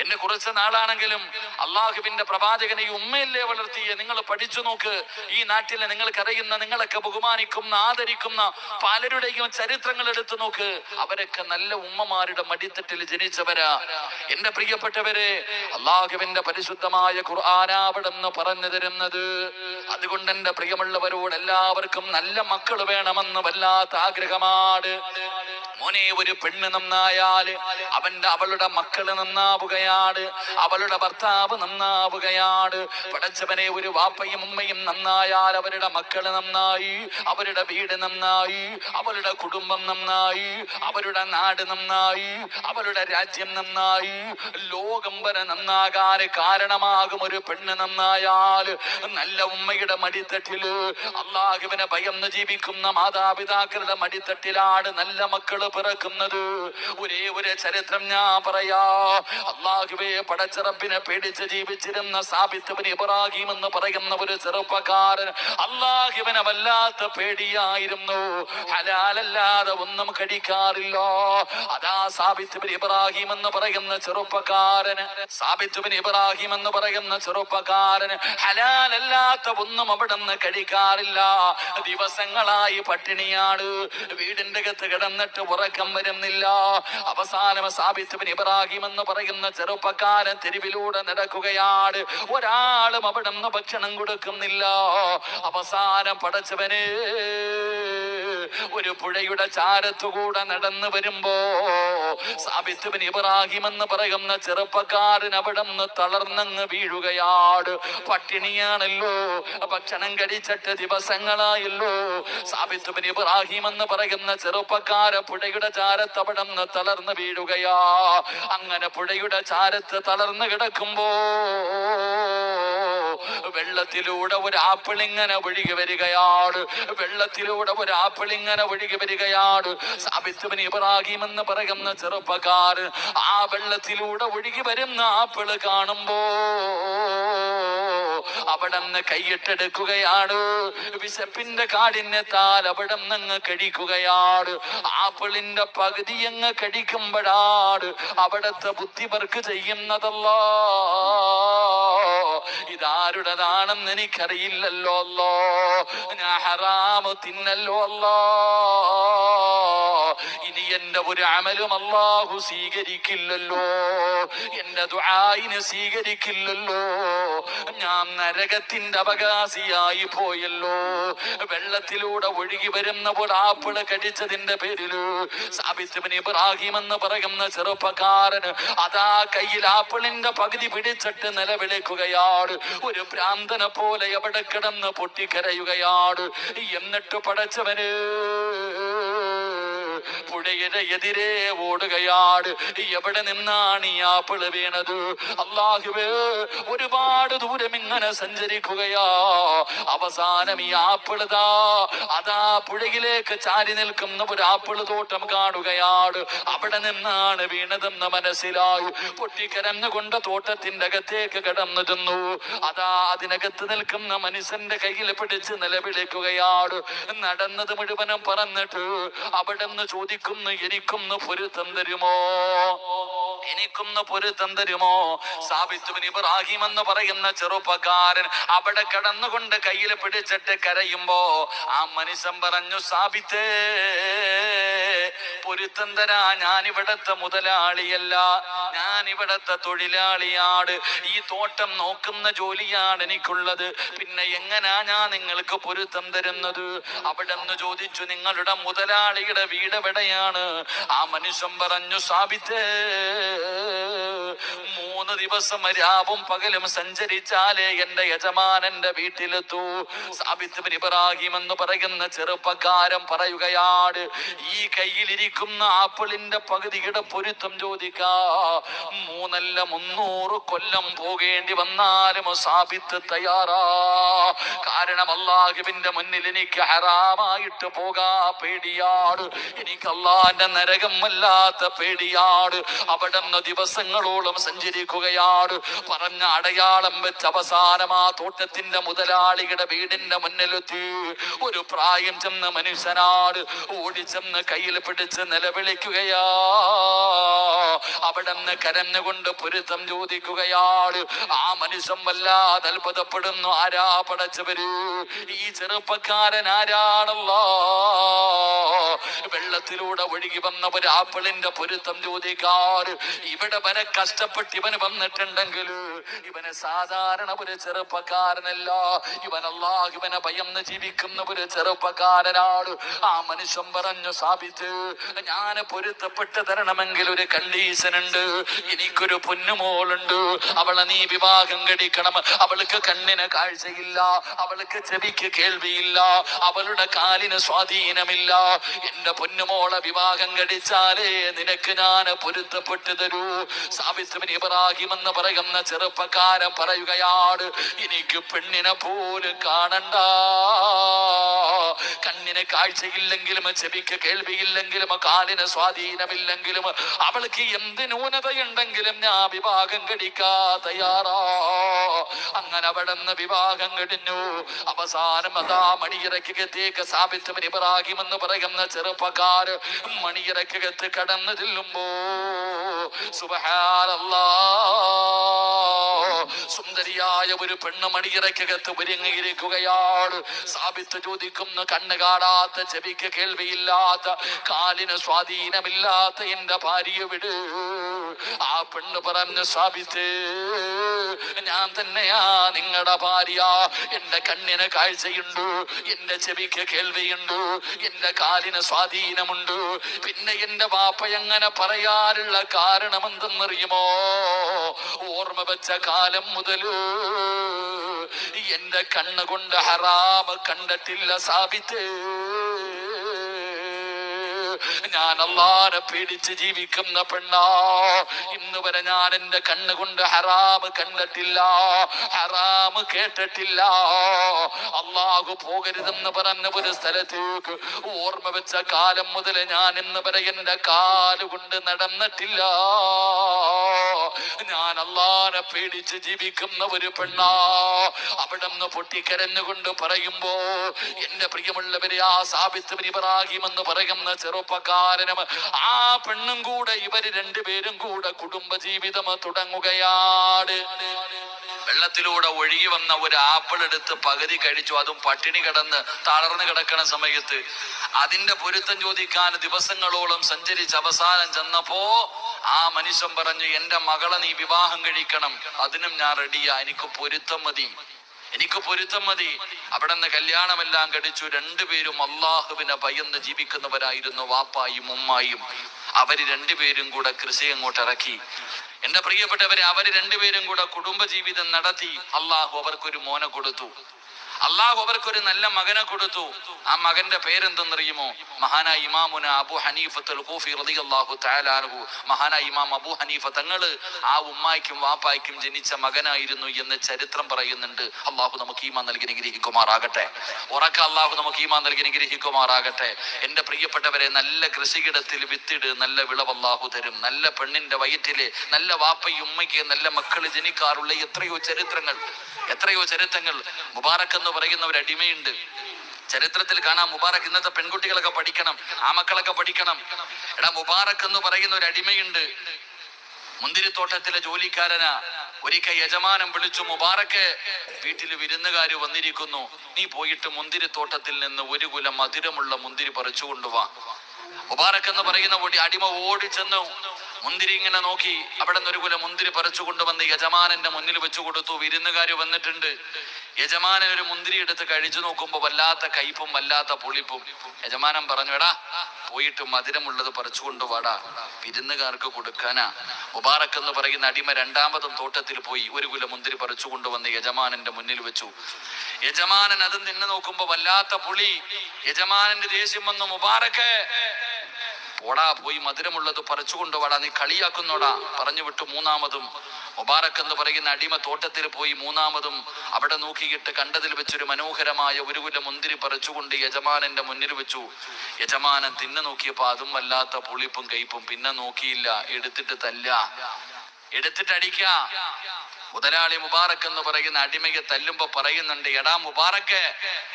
എന്നെ കുറച്ച് നാളാണെങ്കിലും അള്ളാഹുവിന്റെ പ്രവാചകനെ ഈ ഉമ്മയല്ലേ വളർത്തിയേ? നിങ്ങൾ പഠിച്ചു നോക്ക്. ഈ നാട്ടിലെ നിങ്ങൾക്കറിയുന്ന, നിങ്ങളൊക്കെ ബഹുമാനിക്കുന്ന, ആദരിക്കുന്ന പലരുടെയും ചരിത്രങ്ങൾ എടുത്തു നോക്ക്. അവരൊക്കെ നല്ല ഉമ്മമാരുടെ മടിത്തട്ടിൽ ജനിച്ചവരാ. എന്റെ പ്രിയപ്പെട്ടവരെ, അള്ളാഹുവിന്റെ പരിശുദ്ധമായ ഖുർആനാവിടെന്ന് പറഞ്ഞു തരുന്നത്. അതുകൊണ്ട് എന്റെ പ്രിയമുള്ളവരോട് എല്ലാവർക്കും നല്ല മക്കൾ വേണമെന്ന് വല്ലാത്ത ആഗ്രഹമാണ്. മോനെ, ഒരു പെണ്ണ് നന്നായാൽ അവളുടെ മക്കള് നന്നാവുകയാണ്, അവളുടെ ഭർത്താവ് നന്നാവുകയാണ്. പടച്ചവനെ, ഒരു വാപ്പയും ഉമ്മയും നന്നായാൽ അവരുടെ മക്കള് നന്നായി, അവരുടെ വീട് നന്നായി, അവരുടെ കുടുംബം നന്നായി, അവരുടെ നാട് നന്നായി, അവരുടെ രാജ്യം നന്നായി, ലോകം വരെ നന്നാകാൻ കാരണമാകും. ഒരു പെണ്ണ് നന്നായാൽ നല്ല ഉമ്മയുടെ മടിത്തട്ടില്, അള്ളാഹുവിനെ ഭയന്ന് ജീവിക്കുന്ന മാതാപിതാക്കളുടെ മടിത്തട്ടിലാണ് നല്ല മക്കള് പിറക്കുന്നത്. ഒരേ ഒരു ചരിത്രം ഞാൻ പറയാ. അള്ളാഹുവേ, പടച്ച റബ്ബിനെ പേടിച്ച് ജീവിച്ചിരുന്ന സാബിത്ത് ഇബ്നു ഇബ്രാഹിം എന്ന് പറയുന്ന ഒരു ചെറുപ്പക്കാരൻ അള്ളാഹുവിനെ വല്ലാത്ത പേടിയായിരുന്നു. ഹലാലല്ലാതെ ഒന്നും കഴിക്കാറില്ല. അതാ സാബിത്ത് ഇബ്നു ഇബ്രാഹിം എന്ന് പറയുന്ന ചെറുപ്പക്കാരന്, സാബിത്ത് ഇബ്നു ഇബ്രാഹിം എന്ന് പറയുന്ന ചെറുപ്പക്കാരന് ഹലാലല്ലാത്ത ഒന്നും അവിടെ നിന്ന് കഴിക്കാറില്ല. ദിവസങ്ങളായി പട്ടിണിയാണ്. വീടിന്റെ അകത്ത് കിടന്നിട്ട് ഉറക്കം വരുന്നില്ല. അവസാനം സാബിത്ത് ഇബ്നു ഇബ്രാഹിം എന്ന് പറയുന്ന ചെറുപ്പക്കാരൻ തെരുവിലൂടെ നടക്കുകയാണ്. ഒരാളും അവിടെ നിന്ന് ഭക്ഷണം കൊടുക്കുന്നില്ല. അവസാനം പടച്ചവനെ, ഒരു പുഴയുടെ ചാരത്തുകൂടെ നടന്നു വരുമ്പോ സാബിത്ത് ഇബ്നു ഇബ്രാഹിം എന്ന് പറയുന്ന ചെറുപ്പക്കാരൻ അവിടെ നിന്ന് തളർന്നങ്ങ് വീഴുകയാണ്. പട്ടിണിയാണല്ലോ, ഭക്ഷണം കഴിച്ചിട്ട് ദിവസങ്ങളായല്ലോ. സാബിത്ത് ഇബ്നു ഇബ്രാഹിം എന്ന് പറയുന്ന ചെറുപ്പക്കാരൻ പുഴയുടെ ചാരത്ത് അവിടെ നിന്ന് തളർന്ന് വീഴുകയാ. അങ്ങനെ പുഴയുടെ ചാരത്ത് തളർന്ന് കിടക്കുമ്പോ വെള്ളത്തിലൂടെ ഒരു ആപ്പിൾ ഇങ്ങനെ ഒഴുകി വരികയാണ്. വെള്ളത്തിലൂടെ ഒരു ആപ്പിൾ ഇങ്ങനെ ഒഴുകി വരികയാണ്. സാബിത്ത് ഇബ്നു ഇബ്രാഹിം എന്ന് പറയുന്ന ചെറുപ്പക്കാരൻ ആ വെള്ളത്തിലൂടെ ഒഴുകി വരുന്ന ആപ്പിള് കാണുമ്പോ അവിടെ നിന്ന് കൈയിട്ടെടുക്കുകയാണ്. വിശപ്പിന്റെ കാഠിന്യത്താൽ അവിടെ നിന്ന് കഴിക്കുകയാണ്. ആപ്പിളിന്റെ പകുതി അങ്ങ് കഴിക്കുമ്പോഴാണ് അവിടത്തെ ബുദ്ധി വർക്ക് ചെയ്യുന്നതല്ലോ. ഇതാരുടേതാണെന്ന് എനിക്കറിയില്ലല്ലോ അല്ലോ. ഞാൻ ഹറാമ് തിന്നല്ലോ അല്ലോ. ഇനി എന്റെ ഒരു അമലും അല്ലാഹു സ്വീകരിക്കില്ലല്ലോ, എന്റെ ദുആഇനെ സ്വീകരിക്കില്ലല്ലോ. ഞാൻ നരകത്തിന്റെ അവകാശിയായി പോയല്ലോ. വെള്ളത്തിലൂടെ ഒഴുകി വരുന്ന ഒരു ആപ്പിള് കടിച്ചതിന്റെ പേരില് സാബിത്ത് ഇബ്നു ഇബ്രാഹിം എന്ന് പറയുന്ന ചെറുപ്പക്കാരന് അതാ കയ്യിൽ ആപ്പിളിന്റെ പകുതി പിടിച്ചിട്ട് നിലവിളിക്കുകയാണ്. ഒരു ഭ്രാന്തനെ പോലെ എവിടെ കിടന്ന് പൊട്ടിക്കരയുകയാണ്. എന്നിട്ട് പടച്ചവന് പുഴയുടെ എതിരെ ഓടുകയാണ്. എവിടെ നിന്നാണ് ഈ ആപ്പിള് വീണത്? അല്ലാഹുവേ, ഒരുപാട് ദൂരം ഇങ്ങനെ സഞ്ചരിക്കുകയാ. അവസാനം ഈ ആപ്പിളുതാ അതാ പുഴയിലേക്ക് ചാരി നിൽക്കുന്ന ഒരു ആപ്പിള് തോട്ടം കാണുകയാണ്. അവിടെ നിന്നാണ് വീണതെന്ന് മനസ്സിലായി. പൊട്ടിക്കരഞ്ഞുകൊണ്ട് തോട്ടത്തിന്റെ അകത്തേക്ക് കടന്നു ചെന്നു. അതാ അതിനകത്ത് നിൽക്കുന്ന മനുഷ്യന്റെ കയ്യിൽ പിടിച്ച് നിലവിളിക്കുകയാണ്. നടന്നത് മുഴുവനും പറഞ്ഞിട്ട് അവിടെ നിന്ന് ചോദിക്കുന്നു, എനിക്കൊന്ന് പൊരുത്തം തരുമോ, എനിക്കൊന്ന് പൊരുത്തം തരുമോ? സാബിത്ത് ഇബ്നു ഇബ്രാഹിം എന്ന് പറയുന്ന ചെറുപ്പക്കാരൻ അവിടെ കടന്നുകൊണ്ട് കയ്യിൽ പിടിച്ചിട്ട് കരയുമ്പോ ആ മനുഷ്യൻ പറഞ്ഞു, സാബിത്തേ, പൊരുത്തം തരാ, ഞാൻ ഇവിടത്തെ മുതലാളിയല്ല, ഞാൻ ഇവിടത്തെ തൊഴിലാളിയാണ്, ഈ തോട്ടം നോക്കുന്ന ജോലിയാണ് എനിക്കുള്ളത്, പിന്നെ എങ്ങനാ ഞാൻ നിങ്ങൾക്ക് പൊരുത്തം തരുന്നത്? അവിടെ നിന്ന് ചോദിച്ചു, നിങ്ങളുടെ മുതലാളിയുടെ വീട് എവിടെയാണ്? ആ മനുഷ്യൻ പറഞ്ഞു, സാബിത്തേ, 3 ദിവസം രാവും പകലും സഞ്ചരിച്ചാലേ എന്റെ യജമാനന്റെ വീട്ടിലെത്തൂ. സാബിത്ത് ബിൻ ഇബ്രാഹിം എന്ന് പറയുന്ന ചെറുപ്പക്കാരൻ പറയുകയാണ്, ഈ കയ്യിലിരിക്കുന്ന ആപ്പിളിന്റെ പകുതിയുടെ പൊരുത്തം ചോദിക്കാ 300 കൊല്ലം പോകേണ്ടി വന്നാലും സാബിത്ത് തയ്യാറാ. കാരണം അല്ലാഹുവിന്റെ മുന്നിൽ എനിക്ക് ഹറാമായിട്ട് പോകാ പേടിയാണ്, എനിക്ക് അല്ലാഹുവിന്റെ നരകം വല്ലാത്ത പേടിയാണ്. അവിടെ നിന്ന് ദിവസങ്ങളോളം സഞ്ചരിക്കുകയാണ്. പറഞ്ഞ അടയാളം വെച്ച് അവസാനം ആ തോട്ടത്തിന്റെ മുതലാളിയുടെ വീടിന്റെ മുന്നിലെത്തി. ഒരു പ്രായം ചെന്ന മനുഷ്യനാണ്. ഓടിച്ചെന്ന് കയ്യിൽ പിടിച്ച് നിലവിളിക്കുകയാ. അവിടെ നിന്ന് കരഞ്ഞുകൊണ്ട് പൊരുത്തം ചോദിക്കുകയാണ്. ആ മനുഷ്യൻ വല്ലാതെ അത്ഭുതപ്പെടുന്നു. ആരാ പടച്ചവര്? ഈ ചെറുപ്പക്കാരൻ ആരാണല്ലോ? വെള്ളത്തിലൂടെ ഒഴുകി വന്ന ഒരു ആപ്പിളിന്റെ പൊരുത്തം ചോദിക്കാറ്. ഇവിടെ വരെ കഷ്ടപ്പെട്ട് ഇവന് വന്നിട്ടുണ്ടെങ്കിൽ ഇവന് സാധാരണ ഒരു ചെറുപ്പക്കാരനല്ല. ഇവൻ അല്ലാഹുവിനെ ഭയന്ന് ജീവിക്കുന്ന ഒരു ചെറുപ്പക്കാരനാണ്. ആ മനുഷ്യൻ പറഞ്ഞു, സാബിത്ത്, ഞാൻ പൊരുത്തപ്പെട്ട് തരണമെങ്കിൽ ഒരു കണ്ടീഷൻ ഉണ്ട്. എനിക്കൊരു പൊന്നുമോളുണ്ട്, അവളെ നീ വിവാഹം കഴിക്കണം. അവൾക്ക് കണ്ണിന് കാഴ്ചയില്ല, അവൾക്ക് ചെവിക്ക് കേൾവിയില്ല, അവളുടെ കാലിന് സ്വാധീനമില്ല. എന്റെ പൊന്നുമോളെ വിവാഹം കഴിച്ചാലേ നിനക്ക് ഞാൻ പൊരുത്തപ്പെട്ടു തരൂ. സാബിത്ത് ബിൻ ഇബ്രാഹിം എന്ന് പറയുന്ന ചെറുപ്പക്കാരൻ പറയുകയാണ്, എനിക്ക് പെണ്ണിനെ പോലും കാണണ്ട. കണ്ണിന് കാഴ്ചയില്ലെങ്കിലും ചെവിക്ക് കേൾവിയില്ലെങ്കിലും കാലിന് സ്വാധീനമില്ലെങ്കിലും അവൾക്ക് എന്ത് ന്യൂനതയുണ്ടെങ്കിലും ഞാൻ വിവാഹം കഴിക്കാ തയ്യാറാ. അങ്ങനെ അവിടെ നിന്ന് വിവാഹം കഴിഞ്ഞു. അവസാനം അതാ മണിയറക്കകത്തേക്ക് സാബിത്ത് ബിൻ ഇബ്രാഹിം എന്ന് പറയുന്ന ചെറുപ്പക്കാര് മണിയറക്കകത്ത് കടന്നു ചെല്ലുമ്പോ സുബ്ഹാനല്ലാഹ്, സുന്ദരിയായ ഒരു പെണ്ണ് മണിയറക്കകത്ത് ഒരുങ്ങിയിരിക്കുകയാണ്. സാബിത്ത് ചോദിക്കുന്നു, കണ്ണ് കാണാത്ത, ചെവിക്ക് കേൾവിയില്ലാത്ത, കാലിന് സ്വാധീനമില്ലാത്ത എന്റെ ഭാര്യയെ വിട്. ആ പെണ്ണ് പറഞ്ഞു, സാബിത്ത്, ഞാൻ തന്നെയാ നിങ്ങളുടെ ഭാര്യ. എന്റെ കണ്ണിന് കാഴ്ചയുണ്ട്, എന്റെ ചെവിക്ക് കേൾവിയുണ്ട്, എന്റെ കാലിന് സ്വാധീനമുണ്ട്. പിന്നെ എന്റെ വാപ്പ എങ്ങനെ പറയാനുള്ള കാരണം എന്തെന്നറിയുമോ? ഓർമ്മ വെച്ച കാലം മുതല് എന്റെ കണ്ണുകൊണ്ട് ഹറാമ് കണ്ടിട്ടില്ല സാബിത്ത്. ഞാൻ അല്ലാഹുവിനെ പേടിച്ച് ജീവിക്കുന്ന പെണ്ണാ. ഇന്ന് വരെ ഞാൻ എന്റെ കണ്ണുകൊണ്ട് ഹറാമ് കണ്ടിട്ടില്ല, ഹറാമ് കേട്ടിട്ടില്ല. അല്ലാഹു പോകരുതെന്ന് പറഞ്ഞ ഒരു സ്ഥലത്തേക്ക് ഓർമ്മ വെച്ച കാലം മുതൽ ഞാൻ ഇന്ന് വരെ എന്റെ കാലുകൊണ്ട് നടന്നിട്ടില്ല. ഞാൻ അല്ലാഹുവിനെ പേടിച്ച് ജീവിക്കുന്ന ഒരു പെണ്ണാ. അവിടെ നിന്ന് പൊട്ടിക്കരഞ്ഞുകൊണ്ട് പറയുമ്പോ, എന്റെ പ്രിയമുള്ളവരെ, ആ സാബിത്ത് ബിൻ ഇബ്രാഹിം എന്ന് പറയുന്ന ചെറുപ്പക്കാരനും ആ പെണ്ണും കൂടെ, ഇവര് രണ്ടുപേരും കൂടെ കുടുംബജീവിതം തുടങ്ങുകയാണ്. വെള്ളത്തിലൂടെ ഒഴുകി വന്ന ഒരു ആപ്പിൾ എടുത്ത് പകുതി കഴിച്ചു. അതും പട്ടിണി കിടന്ന് തളർന്നു കിടക്കണ സമയത്ത് അതിന്റെ പൊരുത്തം ചോദിക്കാൻ ദിവസങ്ങളോളം സഞ്ചരിച്ച് അവസാനം ചെന്നപ്പോ ആ മനുഷ്യൻ പറഞ്ഞു, എന്റെ മകളെ നീ വിവാഹം കഴിക്കണം, അതിനും ഞാൻ റെഡിയാ, എനിക്ക് പൊരുത്തം മതി, എനിക്ക് പൊരുത്തം മതി. അവിടെ നിന്ന് കല്യാണമെല്ലാം കഴിച്ചു. രണ്ടുപേരും അള്ളാഹുവിനെ ഭയന്ന് ജീവിക്കുന്നവരായിരുന്നു, വാപ്പായും ഉമ്മായും. അവര് രണ്ടുപേരും കൂടെ കൃഷി അങ്ങോട്ട് ഇറക്കി. എന്റെ പ്രിയപ്പെട്ടവരെ, അവര് രണ്ടുപേരും കൂടെ കുടുംബജീവിതം നടത്തി. അള്ളാഹു അവർക്കൊരു മോനെ കൊടുത്തു. അള്ളാഹു അവർക്കൊരു നല്ല മകനെ കൊടുത്തു. ആ മകന്റെ പേരെന്തെന്നറിയുമോ? മഹാനായ ഇമാമുന അബു ഹനീഫത്തുൽ ഖൂഫി റളിയല്ലാഹു തആല അൻഹു. മഹാനായ ഇമാം അബു ഹനീഫ തങ്ങള് ആ ഉമ്മായ്ക്കും വാപ്പായ്ക്കും ജനിച്ച മകനായിരുന്നു എന്ന് ചരിത്രം പറയുന്നുണ്ട്. അള്ളാഹു നമുക്ക് ഈമാൻ നൽകി അനുഗ്രഹിക്കുമാറാകട്ടെ. ഉറക്ക അള്ളാഹു നമുക്ക് ഈമാൻ നൽകി അനുഗ്രഹിക്കുമാറാകട്ടെ. എന്റെ പ്രിയപ്പെട്ടവരെ, നല്ല കൃഷിയിടത്തിൽ വിത്തിട്, നല്ല വിളവ് അള്ളാഹു തരും. നല്ല പെണ്ണിന്റെ വയറ്റില് നല്ല വാപ്പയും ഉമ്മയ്ക്ക് നല്ല മക്കള് ജനിക്കാറുള്ള എത്രയോ ചരിത്രങ്ങൾ. മുബാറക് എന്ന് പറയുന്ന ഒരു അടിമയുണ്ട്. ചരിത്രത്തിൽ കാണാം. മുബാറക്, ഇന്നത്തെ പെൺകുട്ടികളൊക്കെ പഠിക്കണം, ആ മക്കളൊക്കെ പഠിക്കണം. എടാ, മുബാറക് എന്ന് പറയുന്ന ഒരു അടിമയുണ്ട്. മുന്തിരിത്തോട്ടത്തിലെ ജോലിക്കാരനാ. ഒരിക്കൽ യജമാനൻ വിളിച്ചു, മുബാറക്ക്, വീട്ടില് വിരുന്നുകാര് വന്നിരിക്കുന്നു, നീ പോയിട്ട് മുന്തിരിത്തോട്ടത്തിൽ നിന്ന് 1 കുലം മധുരമുള്ള മുന്തിരി പറിച്ചു കൊണ്ടുവാ. മുബാറക് എന്ന് പറയുന്ന അടിമ ഓടി ചെന്നു മുന്തിരി ഇങ്ങനെ നോക്കി. അവിടെ നിന്ന് ഒരു കുല മുന്തിരി പറിച്ചു കൊണ്ടുവന്ന് യജമാനന്റെ മുന്നിൽ വെച്ചു കൊടുത്തു. വിരുന്നുകാര് വന്നിട്ടുണ്ട്. യജമാനൻ ഒരു മുന്തിരി എടുത്ത് കഴിച്ചു നോക്കുമ്പോ വല്ലാത്ത കയ്പും വല്ലാത്ത പുളിപ്പും. യജമാനൻ പറഞ്ഞു, എടാ പോയിട്ട് മധുരമുള്ളത് പറിച്ചു കൊണ്ടുവാടാ, വിരുന്നുകാർക്ക് കൊടുക്കാനാ. മുബാറക് എന്ന് പറയുന്ന അടിമ രണ്ടാമതും തോട്ടത്തിൽ പോയി ഒരു കുല മുന്തിരി പറിച്ചു കൊണ്ടുവന്ന് യജമാനന്റെ മുന്നിൽ വെച്ചു. യജമാനൻ അത് നിന്ന് നോക്കുമ്പോ വല്ലാത്ത പുളി. യജമാനന്റെ ദേഷ്യം വന്നു, മുബാറക് പോടാ, പോയി മധുരമുള്ളത് പറിച്ചു കൊണ്ടുവാടാ, നീ കളിയാക്കുന്നോടാ പറഞ്ഞു വിട്ടു. മൂന്നാമതും മുബാറക് എന്ന് പറയുന്ന അടിമ തോട്ടത്തിൽ പോയി മൂന്നാമതും അവിടെ നോക്കിയിട്ട് കണ്ടതിൽ വെച്ചൊരു മനോഹരമായ ഒരു കുല മുന്തിരി പറിച്ചുകൊണ്ട് യജമാനന്റെ മുന്നിൽ വെച്ചു. യജമാനൻ തിന്നു നോക്കിയപ്പോ അതും വല്ലാത്ത പുളിപ്പും കയ്പും. പിന്നെ നോക്കിയില്ല, എടുത്തിട്ട് എടുത്തിട്ട് അടിക്ക. മുതലാളി മുബാറക് എന്ന് പറയുന്ന അടിമയെ തല്ലുമ്പോ പറയുന്നുണ്ട്, എടാ മുബാറക്,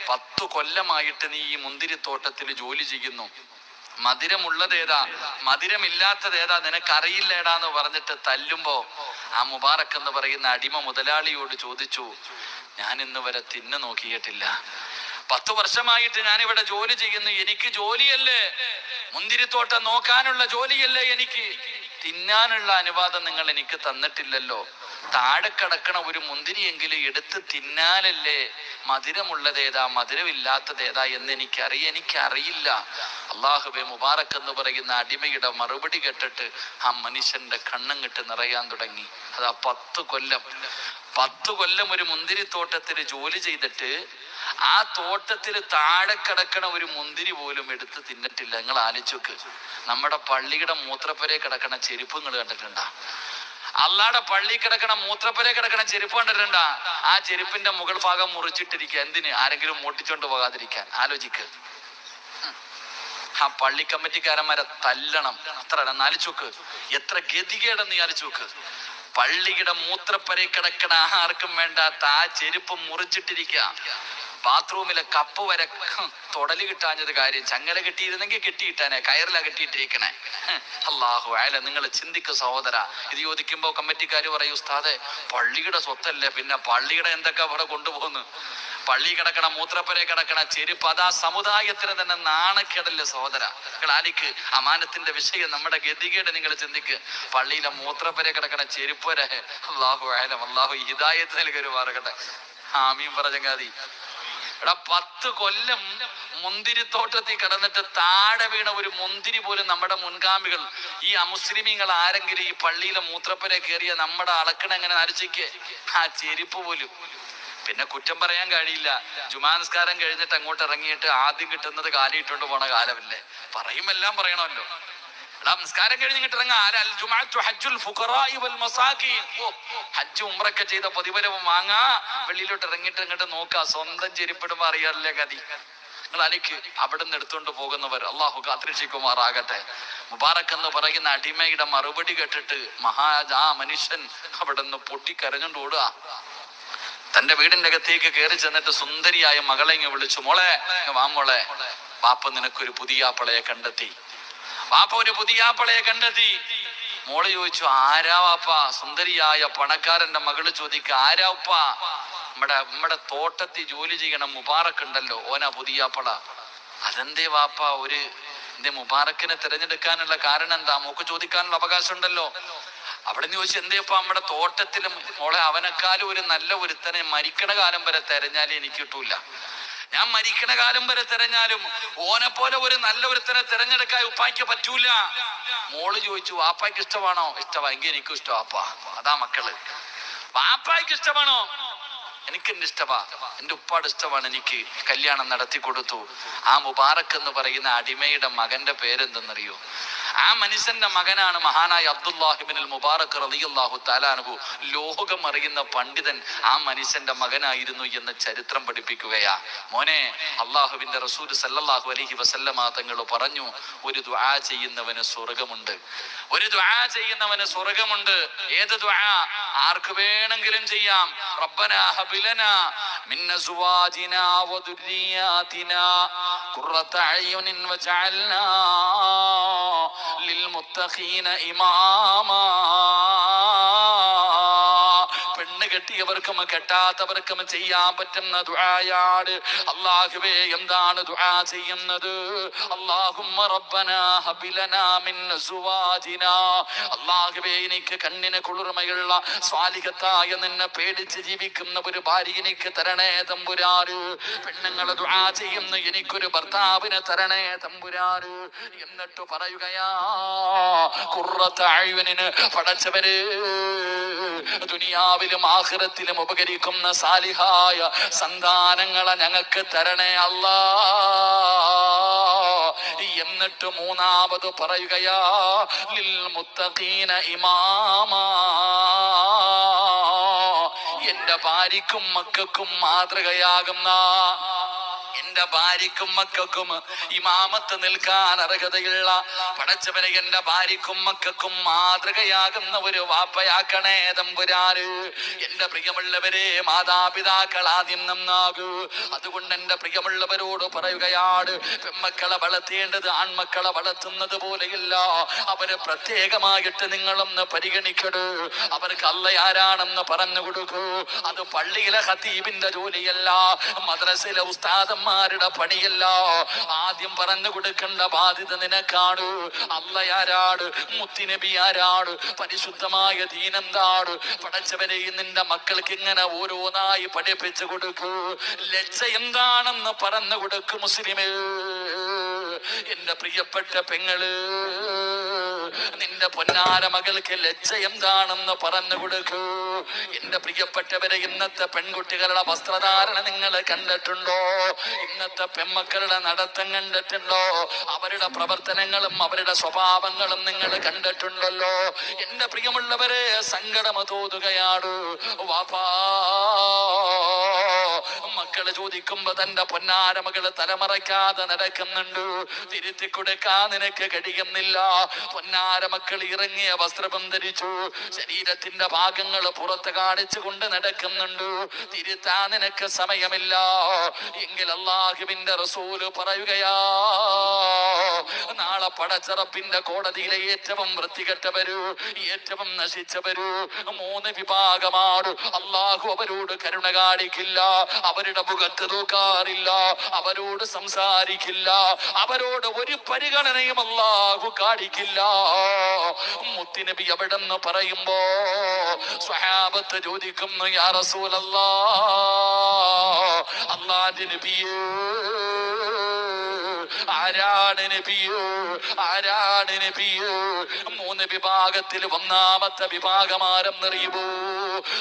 10 കൊല്ലമായിട്ട് നീ ഈ മുന്തിരിത്തോട്ടത്തിൽ ജോലി ചെയ്യുന്നു. മധുരമുള്ളതേതാ മധുരമില്ലാത്തതേതാ നിനക്കറിയില്ലേടാന്ന് പറഞ്ഞിട്ട് തല്ലുമ്പോ ആ മുബാറക് എന്ന് പറയുന്ന അടിമ മുതലാളിയോട് ചോദിച്ചു, ഞാൻ ഇന്ന് വരെ തിന്നു നോക്കിയിട്ടില്ല. 10 വർഷമായിട്ട് ഞാനിവിടെ ജോലി ചെയ്യുന്നു. എനിക്ക് ജോലിയല്ലേ, മുന്തിരിത്തോട്ടം നോക്കാനുള്ള ജോലിയല്ലേ എനിക്ക്? തിന്നാനുള്ള അനുവാദം നിങ്ങൾ എനിക്ക് തന്നിട്ടില്ലല്ലോ. താഴെ കിടക്കണ ഒരു മുന്തിരിയെങ്കിലും എടുത്ത് തിന്നാലല്ലേ മധുരമുള്ളതേതാ മധുരമില്ലാത്തതേതാ എന്ന് എനിക്കറിയില്ല. അള്ളാഹുബെ, മുബാറക് എന്ന് പറയുന്ന അടിമയുടെ മറുപടി കേട്ടിട്ട് ആ മനുഷ്യന്റെ കണ്ണങ്ങിട്ട് നിറയാൻ തുടങ്ങി. അതാ 10 കൊല്ലം ഒരു മുന്തിരിത്തോട്ടത്തിൽ ജോലി ചെയ്തിട്ട് ആ തോട്ടത്തിൽ താഴെ കിടക്കണ ഒരു മുന്തിരി പോലും എടുത്ത് തിന്നിട്ടില്ല. നിങ്ങൾ ആലോചിക്ക്. നമ്മുടെ പള്ളിയുടെ മൂത്രപ്പുരേ കിടക്കണ ചെരുപ്പ് നിങ്ങൾ കണ്ടിട്ടുണ്ടാ? അള്ളാടെ പള്ളി കിടക്കണ മൂത്രപ്പുരേ കിടക്കണ ചെരുപ്പ് കണ്ടിട്ടുണ്ടാ? ആ ചെരുപ്പിന്റെ മുകൾ ഭാഗം മുറിച്ചിട്ടിരിക്കുക. എന്തിന്? ആരെങ്കിലും മോട്ടിച്ചോണ്ട് പോകാതിരിക്കാൻ. ആലോചിക്ക്. ആ പള്ളി കമ്മിറ്റിക്കാരന്മാരെ തല്ലണം. അത്ര ആലോചിക്ക്, എത്ര ഗതികേടെന്ന് ആലോചിക്ക്. പള്ളിയുടെ മൂത്രപ്പുരേ കിടക്കണ ആർക്കും വേണ്ടാത്ത ആ ചെരുപ്പ് മുറിച്ചിട്ടിരിക്കുക. ബാത്റൂമിലെ കപ്പ് വരെ തൊടല് കിട്ടാഞ്ഞത് കാര്യം. ചങ്ങല കെട്ടിയിരുന്നെങ്കിൽ കെട്ടിയിട്ടാനെ, കയറിലാ കെട്ടിയിട്ടിരിക്കണേ. അല്ലാഹു അല, നിങ്ങൾ ചിന്തിക്ക് സഹോദര. ഇത് ചോദിക്കുമ്പോ കമ്മിറ്റിക്കാര് പറയും, ഉസ്താദെ പള്ളിയുടെ സ്വത്തല്ലേ, പിന്നെ പള്ളിയുടെ എന്തൊക്കെ അവിടെ കൊണ്ടുപോകുന്നു? പള്ളി കിടക്കണ മൂത്രപ്പുരേ കിടക്കണ ചെരുപ്പ് അതാ സമുദായത്തിന് തന്നെ നാണക്കേടല്ലേ സഹോദര. നിങ്ങൾ ആലിക്ക് അമാനത്തിന്റെ വിഷയം, നമ്മുടെ ഗതികേട് നിങ്ങൾ ചിന്തിക്ക്. പള്ളിയിലെ മൂത്രപ്പുരേ കിടക്കണ ചെരുപ്പ് വരെ. അല്ലാഹു അലം, അല്ലാഹു ഹിദായത്ത് നൽകരുമാറകട്ടെ. ആമീൻ പറ ചങ്ങാതി. എടാ 10 കൊല്ലം മുന്തിരിത്തോട്ടത്തിൽ കിടന്നിട്ട് താഴെ വീണ ഒരു മുന്തിരി പോലും നമ്മുടെ മുൻഗാമികൾ, ഈ അമുസ്ലിമീങ്ങൾ ആരെങ്കിലും ഈ പള്ളിയിലെ മൂത്രപ്പുര കയറിയ നമ്മുടെ അളക്കണ എങ്ങനെ ആലോചിക്ക്. ആ ചെരുപ്പ് പോലും. പിന്നെ കുറ്റം പറയാൻ കഴിയില്ല. ജുമാ നിസ്കാരം കഴിഞ്ഞിട്ട് അങ്ങോട്ട് ഇറങ്ങിയിട്ട് ആദ്യം കിട്ടുന്നത് കാലിയിട്ടുകൊണ്ട് പോണ കാലമല്ലേ. പറയുമെല്ലാം പറയണമല്ലോ. എടാ നിസ്കാരം കഴിഞ്ഞ് ഇങ്ങോട്ട് ഇറങ്ങാ. ഹജ്ജ് ഉംറയൊക്കെ ചെയ്ത പ്രതിഫലവും വാങ്ങാ. വെള്ളിയിലോട്ട് ഇറങ്ങിയിട്ട് ഇങ്ങോട്ട് നോക്കാ. സ്വന്തം ചെരുപ്പിടുമ്പോ അറിയാറില്ലേ ഗതി. നിങ്ങൾ അലിക്ക് അവിടെ നിന്ന് എടുത്തുകൊണ്ട് പോകുന്നവർ അള്ളാഹു കാത്തിരക്ഷിക്കുമാറാകട്ടെ. മുബാറക് എന്ന് പറയുന്ന അടിമയുടെ മറുപടി കേട്ടിട്ട് ആ മനുഷ്യൻ അവിടെ നിന്ന് പൊട്ടിക്കരഞ്ഞോണ്ട് ഓടുക. തന്റെ വീടിന്റെ അകത്തേക്ക് കയറി ചെന്നിട്ട് സുന്ദരിയായ മകളെ ഇങ്ങ് വിളിച്ചു, മോളെ വാ മോളെ, വാപ്പ നിനക്കൊരു പുതിയാപ്പളയെ കണ്ടെത്തി. വാപ്പ ഒരു പുതിയാപ്പളയെ കണ്ടെത്തി. മോള് ചോദിച്ചു, ആരാ വാപ്പ? സുന്ദരിയായ പണക്കാരന്റെ മകള് ചോദിക്കുക, ആരാ ഉപ്പ? നമ്മുടെ തോട്ടത്തിൽ ജോലി ചെയ്യണം മുബാറക് ഉണ്ടല്ലോ, ഓനാ പുതിയാപ്പള. അതെന്തേ വാപ്പ എന്തേ മുബാറക്കിനെ തിരഞ്ഞെടുക്കാനുള്ള കാരണം എന്താ? മോക്ക് ചോദിക്കാനുള്ള അവകാശം ഉണ്ടല്ലോ. അവിടെ നിന്ന് ചോദിച്ചു, എന്തേപ്പ നമ്മുടെ തോട്ടത്തിലും? മോളെ, അവനെക്കാളും ഒരു നല്ല ഒരുത്തനെ മരിക്കണ കാലം വരെ തെരഞ്ഞാലും എനിക്ക് കിട്ടൂല. ഞാൻ മരിക്കണ കാലം വരെ തെരഞ്ഞാലും ഓനെ പോലെ ഒരു നല്ല ഒരുത്തനെ തെരഞ്ഞെടുക്കാൻ ഉപ്പായ്ക്ക് പറ്റൂല. മോള് ചോദിച്ചു, വാപ്പായ്ക്ക് ഇഷ്ടമാണോ? ഇഷ്ടമായെങ്കിൽ എനിക്കും ഇഷ്ടം വാപ്പ. അതാ മക്കള്. വാപ്പായ്ക്ക് ഇഷ്ടമാണോ? എനിക്ക് എന്റെ ഇഷ്ടമാ, എന്റെ ഉപ്പാട് ഇഷ്ടമാണ്. എനിക്ക് കല്യാണം നടത്തി കൊടുത്തു. ആ മുബാറക് എന്ന് പറയുന്ന അടിമയുടെ മകന്റെ പേരെന്തെന്നറിയോ? ആ മനുഷ്യന്റെ മകനാണ് മഹാനായ അബ്ദുല്ലാഹിബ്നുൽ മുബാറക് റളിയല്ലാഹു തആല അൻഹു. ലോകം അറിയുന്ന പണ്ഡിതൻ ആ മനുഷ്യന്റെ മകനായിരുന്നു എന്ന് ചരിത്രം പഠിപ്പിക്കുകയാ. മോനെ, അള്ളാഹുവിന്റെ റസൂൽ സല്ലല്ലാഹു അലൈഹി വസല്ലമ തങ്ങൾ പറഞ്ഞു, ഒരു ദുആ ചെയ്യുന്നവന് സ്വർഗമുണ്ട്. ഒരു ദുആ ചെയ്യുന്നവന് സ്വർഗമുണ്ട്. ഏത് ദുആ? ആർക്ക് വേണമെങ്കിലും ചെയ്യാം. റബ്ബനാ ഹബ് ലനാ മിൻ അസ്വാജിനാ വദുരിയാതിനാ ഖുറത അയ്യുനിൻ വജഅൽനാ ലിൽമുത്തഖീന ഇമാമാ. പെണ്ണ് കെട്ടിയവർക്കും കെട്ടാത്തവർക്കും ചെയ്യാൻ പറ്റുന്ന ദുആയാണ്. അല്ലാഹുവേ, എന്താണ് ദുആ ചെയ്യുന്നത്? അല്ലാഹുമ്മ റബ്ബനാ ഹബ് ലനാ മിൻ അസ്വാജിനാ. അല്ലാഹുവേ, എനിക്ക് കണ്ണിന് കുളിർമയുള്ള സ്വാലിഹത്തായ നിന്നെ പേടിച്ച് ജീവിക്കുന്ന ഒരു ഭാര്യ എനിക്ക് തരണേ തമ്പുരാന്. പെണ്ണുങ്ങൾ ദുആ ചെയ്യുന്നു, എനിക്കൊരു ഭർത്താവിനെ തരണേ തമ്പുരാന്. എന്നിട്ട് പറയുകയാ, ഖുർറത അയ്യുനിന്, പടച്ചവരെ ദുനിയാവിലും ആഖിറത്തിലും ഉപകരിക്കുന്ന സാലിഹായ സന്താനങ്ങളെ ഞങ്ങൾക്ക് തരണേ അല്ലാ. എന്നിട്ട് മൂന്നാമത് പറയുകയാ, ലിൽ മുത്തഖീന ഇമാമാ. എന്റെ ഭാര്യക്കും മക്കൾക്കും മാതൃകയാകുന്ന, എന്റെ ഭാര്യക്കും മക്കൾക്കും ഇമാമത്ത് നിൽക്കാൻ അർഹതയുള്ള പടച്ചവനെ എന്റെ ഭാര്യക്കും മക്കൾക്കും മാതൃകയാകുന്ന ഒരു വാപ്പയാക്കണേ തമ്പുരാന്. എന്റെ പ്രിയമുള്ളവരെ, മാതാപിതാക്കൾ ആദ്യം നന്നാകൂ. അതുകൊണ്ട് എന്റെ പ്രിയമുള്ളവരോട് പറയുകയാണ്, പെൺമക്കളെ വളർത്തേണ്ടത് ആൺമക്കളെ വളർത്തുന്നത് പോലെയല്ല. അവരെ പ്രത്യേകമായിട്ട് നിങ്ങളൊന്ന് പരിഗണിക്കൂ. അവർക്ക് അല്ലാഹ് ആരാണെന്ന് പറഞ്ഞു കൊടുക്കൂ. അത് പള്ളിയിലെ ഖതീബിന്റെ ജോലിയല്ല, മദ്രസയിലെ ഉസ്താദന്മാരുടെ പണിയല്ല. ആദ്യം പറഞ്ഞു കൊടുക്കേണ്ട ബാധ്യത നിനക്കാണ്. അല്ലാഹ് ആരാണ്, മുത്തുനബി ആരാണ്, പരിശുദ്ധമായ ദീൻ എന്താണ്, പടച്ചവനെ നിന്റെ മക്കൾക്ക് ഇങ്ങനെ ഓരോന്നായി പഠിപ്പിച്ചു കൊടുക്കൂ. ലജ്ജ എന്താണെന്ന് പറഞ്ഞു കൊടുക്കും മുസ്ലിമേ. എന്റെ പ്രിയപ്പെട്ട പെങ്ങള്, നിന്റെ പൊന്നാര മകൾക്ക് ലജ്ജ എന്താണെന്ന് പറഞ്ഞു കൊടുക്കൂ. എന്റെ പ്രിയപ്പെട്ടവരെ, ഇന്നത്തെ പെൺകുട്ടികളുടെ വസ്ത്രധാരണ നിങ്ങൾ കണ്ടിട്ടുണ്ടോ? ഇന്നത്തെ പെൺമക്കളുടെ നടത്തം കണ്ടിട്ടുണ്ടോ? അവരുടെ പ്രവർത്തനങ്ങളും അവരുടെ സ്വഭാവങ്ങളും നിങ്ങൾ കണ്ടിട്ടുണ്ടല്ലോ. എന്റെ പ്രിയമുള്ളവരെ, സങ്കടം തോന്നുകയാണ്. വാപ്പാ, മക്കള് ചോദിക്കുമ്പോ തന്റെ പൊന്നാര മകള് തലമറയ്ക്കാതെ നടക്കുന്നുണ്ട്. തിരുത്തി കൊടുക്കാൻ നിനക്ക് കഴിയുന്നില്ല. പൊന്നാര മക്കൾ ഇറങ്ങിയ വസ്ത്രം ധരിച്ചു, ശരീരത്തിന്റെ ഭാഗങ്ങൾ പുറത്ത് കാണിച്ചുകൊണ്ട് നടക്കുന്നുണ്ട്. തിരുത്താൻ നിനക്ക് സമയമില്ല. എങ്കിൽ അല്ലാഹുവിന്റെ റസൂല് പറയുകയാ, നാളെ പടച്ചറപ്പിന്റെ കോടതിയിലെ ഏറ്റവും വൃത്തികെട്ടവര്, ഏറ്റവും നശിച്ചവര് 3 വിഭാഗമാണ്. അല്ലാഹു അവരോട് കരുണ കാണിക്കില്ല, അവരുടെ മുഖത്ത് നോക്കാറില്ല, അവരോട് സംസാരിക്കില്ല, അവരോട് ഒരു പരിഗണനയും അല്ലാഹു കാണിക്കില്ല. മുത്തുനബി എവിടെന്ന് പറയുമ്പോ സ്വഹാബത്ത് ചോദിക്കുന്നു, യാ റസൂലല്ലാഹ്, അല്ലാഹുവിന്റെ നബിയേ, ആരാണ് നബിയേ, ആരാണ് നബിയേ? 3 വിഭാഗത്തിൽ ഒന്നാമത്തെ വിഭാഗമാരെന്നറിയുമോ?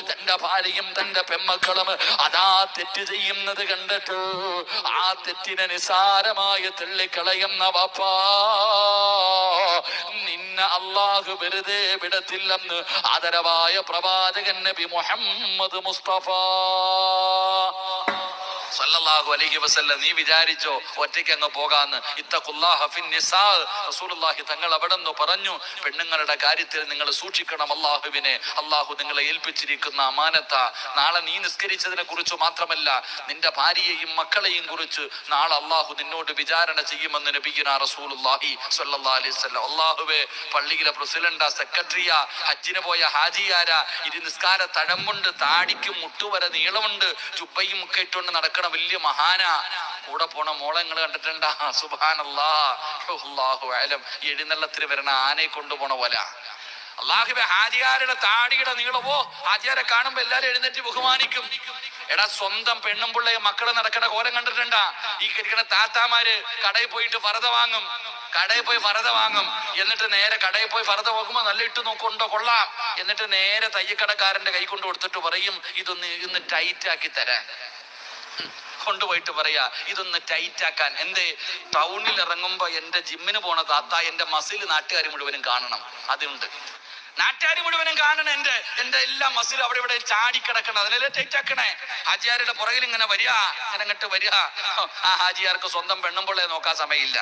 തന്റെ ഭാര്യയും തന്റെ പെൺമക്കളും അതാ തെറ്റ് ചെയ്യുന്നത് കണ്ടിട്ട് ആ തെറ്റിനെ നിസാരമായി തള്ളിക്കളയുന്ന വാപ്പാ, നിന്നെ അല്ലാഹു വെറുതെ വിടത്തില്ലെന്ന് ആദരവായ പ്രവാചകൻ നബി മുഹമ്മദ് മുസ്തഫ സല്ലല്ലാഹു അലൈഹി വസല്ലം. നീ വിചാരിച്ചോ ഒറ്റയ്ക്ക് അങ്ങ് പോകാന്ന്? ഇത്തഖുല്ലാഹ ഫിൻ നിസാ. റസൂലുള്ളാഹി തങ്ങൾ അവിടെന്ന് പറഞ്ഞു, പെണ്ണുങ്ങളുടെ കാര്യത്തിൽ നിങ്ങൾ സൂക്ഷിക്കണം അല്ലാഹുവിനെ. അല്ലാഹു നിങ്ങളെ ഏൽപ്പിച്ചിരിക്കുന്ന അമാനത്ത. നാളെ നീ നിസ്കരിച്ചതിനെ കുറിച്ച് മാത്രമല്ല, നിന്റെ ഭാര്യയെയും മക്കളെയും കുറിച്ച് നാളെ അല്ലാഹു നിന്നോട് വിചാരണ ചെയ്യുമെന്ന് നബിയുനാ റസൂലുള്ളാഹി സ്വല്ലല്ലാഹു അലൈഹി വസല്ലം. അല്ലാഹുവേ, പള്ളിയിലെ പ്രസിഡന്റാ, സെക്രട്ടറിയാ, ഹജ്ജിന് പോയ ഹാജിയാരാ, ഇരു നിസ്കാര തഴമ്പുണ്ട്, താടിക്കും മുട്ടുവരെ നീളമുണ്ട്, ജുബ്ബയും ഒക്കെ ഇട്ടുകൊണ്ട് നടക്കണം വലിയ മഹാനാ. കൂടെ പോണ മോളങ്ങൾ കണ്ടിട്ടുണ്ടാ? സുബ്ഹാനല്ലാഹ്, അല്ലാഹു അലം. എഴുന്നള്ളത്തിന് വരണ ആനയെ കൊണ്ടുപോണ പോലെ. അല്ലാഹുവേ, ഹാജിയാരുടെ താടിയുടെ നീളവോ, ഹാജിയാരെ കാണുമ്പോ എല്ലാരും എഴുന്നേറ്റ് ബഹുമാനിക്കും. എടാ, സ്വന്തം പെണ്ണും പിള്ളയും മക്കളെ നടക്കണ കോലം കണ്ടിട്ടുണ്ടാ? ഈ കരിക്കണ താത്താമാര് കടയിൽ പോയിട്ട് ഫറദ വാങ്ങും, കടയിൽ പോയി ഫറദ വാങ്ങും. എന്നിട്ട് നേരെ കടയിൽ പോയി ഫറദ വാങ്ങുമ്പോ നല്ല ഇട്ട് നോക്കുണ്ടോ, കൊള്ളാം. എന്നിട്ട് നേരെ തയ്യക്കടക്കാരന്റെ കൈ കൊണ്ട് കൊടുത്തിട്ട് പറയും, ഇതൊന്ന് ടൈറ്റ് ആക്കി തരാൻ. കൊണ്ടുപോയിട്ട് പറയാ, ഇതൊന്ന് ടൈറ്റ് ആക്കാൻ. എന്റെ ടൗണിൽ ഇറങ്ങുമ്പോ എന്റെ ജിമ്മിന് പോണ താത്ത എന്റെ മസിൽ നാട്ടുകാർ മുഴുവനും കാണണം. അതുണ്ട്, നാട്ടുകാർ മുഴുവനും കാണണം. എന്റെ എല്ലാ മസിലും അവിടെ ഇവിടെ ചാടിക്കിടക്കണം. അതിനല്ലേ ടൈറ്റ് ആക്കണേ. ഹാജിയാരുടെ പുറകിൽ ഇങ്ങനെ വരിക, ഇങ്ങനെ അങ്ങോട്ട് വരിക. ആ ഹാജിയാർക്ക് സ്വന്തം പെണ്ണുമ്പിള്ളയെ നോക്കാൻ സമയമില്ല.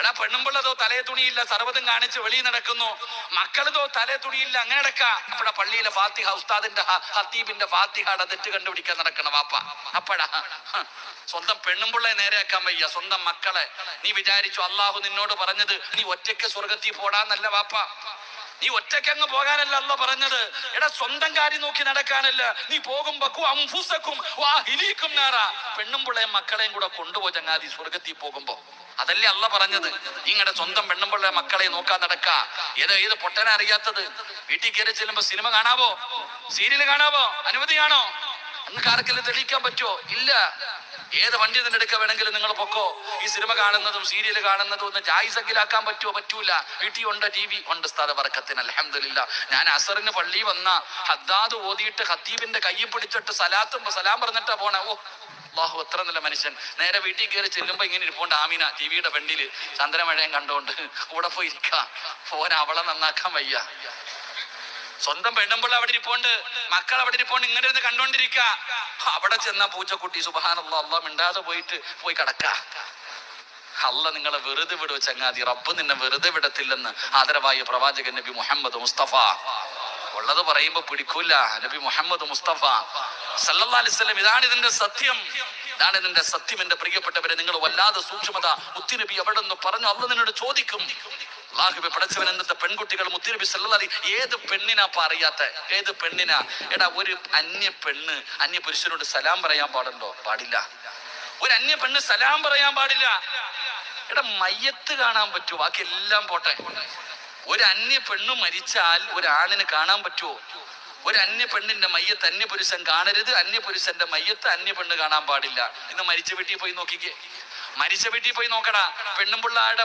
എടാ, പെണ്ണുമ്പിള്ളതോ തലേ തുണിയില്ല, സർവ്വതും കാണിച്ച് വെളിയിൽ നടക്കുന്നു. മക്കളതോ തലേ തുണിയില്ല, അങ്ങനെ നടക്കാ. അപ്പഴാ പള്ളിയിലെ ഫാത്തിഹ, ഉസ്താദിന്റെ ഹത്തീബിന്റെ ഫാത്തിഹയുടെ തെറ്റ് കണ്ടുപിടിക്കാൻ നടക്കണം വാപ്പ. അപ്പഴാ സ്വന്തം പെണ്ണുമ്പിള്ളയെ നേരെയാക്കാൻ വയ്യ, സ്വന്തം മക്കളെ. നീ വിചാരിച്ചു അല്ലാഹു നിന്നോട് പറഞ്ഞത് നീ ഒറ്റയ്ക്ക് സ്വർഗത്തിൽ പോടാന്നല്ല വാപ്പ. നീ ഒറ്റയ്ക്കങ്ങ് പോകാനല്ല അല്ല പറഞ്ഞത്. എടാ സ്വന്തം കാര്യം നോക്കി നടക്കാനല്ല. നീ പോകുമ്പോ പെണ്ണും പിള്ളയും മക്കളെയും കൂടെ കൊണ്ടുപോ ചങ്ങാതി സ്വർഗത്തിൽ പോകുമ്പോ. അതല്ലേ അല്ല പറഞ്ഞത്. നിങ്ങളുടെ സ്വന്തം പെണ്ണും പിള്ളയെ മക്കളെ നോക്കാൻ നടക്ക. ഏത് പൊട്ടനെ അറിയാത്തത്? വീട്ടിൽ കയറി ചെല്ലുമ്പോ സിനിമ കാണാവോ? സീരിയൽ കാണാവോ? അനുമതിയാണോ? നിങ്ങൾക്ക് ആർക്കെങ്കിലും തെളിയിക്കാൻ പറ്റുമോ? ഇല്ല. ഏത് വണ്ടി തന്നെ എടുക്കാൻ വേണമെങ്കിലും നിങ്ങൾ പൊക്കോ. ഈ സിനിമ കാണുന്നതും സീരിയൽ കാണുന്നതും ഒന്ന് ജായിസെങ്കിലാക്കാൻ പറ്റുമോ? പറ്റൂല. വീട്ടിൽ ഉണ്ട്, TV ഉണ്ട്. ഉസ്താദ് ബർക്കത്തിന് അൽഹംദുലില്ലാ. ഞാൻ അസറിന് പള്ളി വന്ന ഹദ്ദാദ് ഓതിയിട്ട് ഖത്തീബിന്റെ കൈ പിടിച്ചിട്ട് സലാം പറഞ്ഞിട്ടാ പോണേ. ഓ അല്ലാഹു, എത്ര നല്ല മനുഷ്യൻ. നേരെ വീട്ടിൽ കയറി ചെല്ലുമ്പോ ഇങ്ങനെ ഇരിപ്പോണ്ട് ആമിന ടിവിയുടെ ഫ്രണ്ടില് ചന്ദ്രമഴയും കണ്ടോണ്ട് കൂടെ പോയി ഇരിക്ക. ഫോൻ അവളെ നന്നാക്കാൻ വയ്യ. സ്വന്തം പെണ്ണുമ്പോൾ അവിടെ ഇരിപ്പോണ്ട്, മക്കൾ അവിടെ ഇരിപ്പോണ്ട് ഇങ്ങനെ ഇരുന്ന് കണ്ടോണ്ടിരിക്ക. അവിടെ ചെന്ന പൂച്ചക്കുട്ടി സുബ്ഹാനല്ലാഹ് അല്ലാഹ് മിണ്ടാതെ പോയി കിടക്ക. അല്ല നിങ്ങളെ വെറുതെ വിടുവ ചങ്ങാതി. റബ്ബ് നിന്നെ വെറുതെ വിടത്തില്ലെന്ന് ആദരവായ പ്രവാചകൻ നബി മുഹമ്മദ് മുസ്തഫ. ഉള്ളത് പറയുമ്പോ പിടിക്കൂല. നബി മുഹമ്മദ് മുസ്തഫ സല്ലല്ലാഹു അലൈഹി വസല്ലം. ഇതാണ് ഇതിന്റെ സത്യം. ഇതാണ് ഇതിന്റെ സത്യം. എന്റെ പ്രിയപ്പെട്ടവരെ, നിങ്ങൾ വല്ലാതെ സൂക്ഷ്മത. മുത്തുനബി അവിടെ നിന്ന് പറഞ്ഞു. അല്ല നിന്നോട് ചോദിക്കും. അല്ലാഹുവേ പടച്ചവൻ, എന്നത്തെ പെൺകുട്ടികൾ മുത്തുനബി സല്ലല്ലാഹു അലൈഹി. ഏത് പെണ്ണിനാ അറിയാത്ത? ഏത് പെണ്ണിനാ? എടാ, ഒരു അന്യ പെണ്ണ് അന്യ പുരുഷനോട് സലാം പറയാൻ പാടുണ്ടോ? പാടില്ല. ഒരു അന്യ പെണ്ണ് സലാം പറയാൻ പാടില്ല. എടാ, മയ്യത്ത് കാണാൻ പറ്റുമോ? ബാക്കി എല്ലാം പോട്ടെ. ഒരു അന്യ പെണ്ണ് മരിച്ചാൽ ഒരാണിന് കാണാൻ പറ്റുമോ? ഒരു അന്യ പെണ്ണിന്റെ മയ്യത്ത് അന്യ പുരുഷൻ കാണരുത്. അന്യ പുരുഷന്റെ മയ്യത്ത് അന്യ പെണ്ണ് കാണാൻ പാടില്ല. ഇന്ന് മരിച്ച വീട്ടിൽ പോയി നോക്കിക്കേ. മരിച്ച വീട്ടിൽ പോയി നോക്കടാ. പെണ്ണും പിള്ളാരുടെ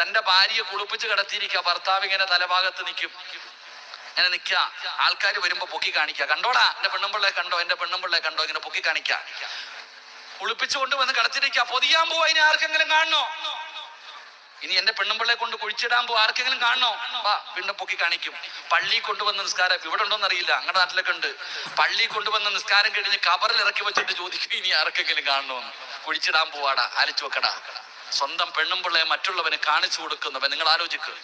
തന്റെ ഭാര്യയെ കുളിപ്പിച്ച് കിടത്തിയിരിക്കുക. ഭർത്താവ് ഇങ്ങനെ തലഭാഗത്ത് നിൽക്കും. ഇങ്ങനെ നിൽക്കുക. ആൾക്കാർ വരുമ്പോ പൊക്കി കാണിക്കുക. കണ്ടോടാ എന്റെ പെണ്ണുമ്പിള്ളയെ കണ്ടോ, എന്റെ പെണ്ണുമ്പിള്ളയെ കണ്ടോ, ഇങ്ങനെ പൊക്കി കാണിക്കുക. കുളിപ്പിച്ചുകൊണ്ട് വന്ന് കിടത്തിരിക്കുക. പൊതിയാൻ പോവാ. ഇനി ആർക്കെങ്കിലും കാണണോ? ഇനി എന്റെ പെണ്ണുമ്പിള്ളയെ കൊണ്ട് കുഴിച്ചിടാൻ പോ. ആർക്കെങ്കിലും കാണണോ? വാ, വീണ്ടും പൊക്കി കാണിക്കും. പള്ളി കൊണ്ടുവന്ന നിസ്കാരം ഇവിടെ ഉണ്ടോന്ന് അറിയില്ല, അങ്ങടെ നാട്ടിലൊക്കെ ഉണ്ട്. പള്ളി കൊണ്ടുവന്ന നിസ്കാരം കഴിഞ്ഞ് കബറിൽ ഇറക്കി വെച്ചിട്ട് ചോദിക്കും, ഇനി ആർക്കെങ്കിലും കാണണോന്ന്. കുഴിച്ചിടാൻ പോവാടാ. ആലോചിച്ച് വെക്കടാ. സ്വന്തം പെണ്ണുമ്പിള്ളയെ മറ്റുള്ളവന് കാണിച്ചു കൊടുക്കുന്നവൻ. നിങ്ങൾ ആലോചിക്കുക.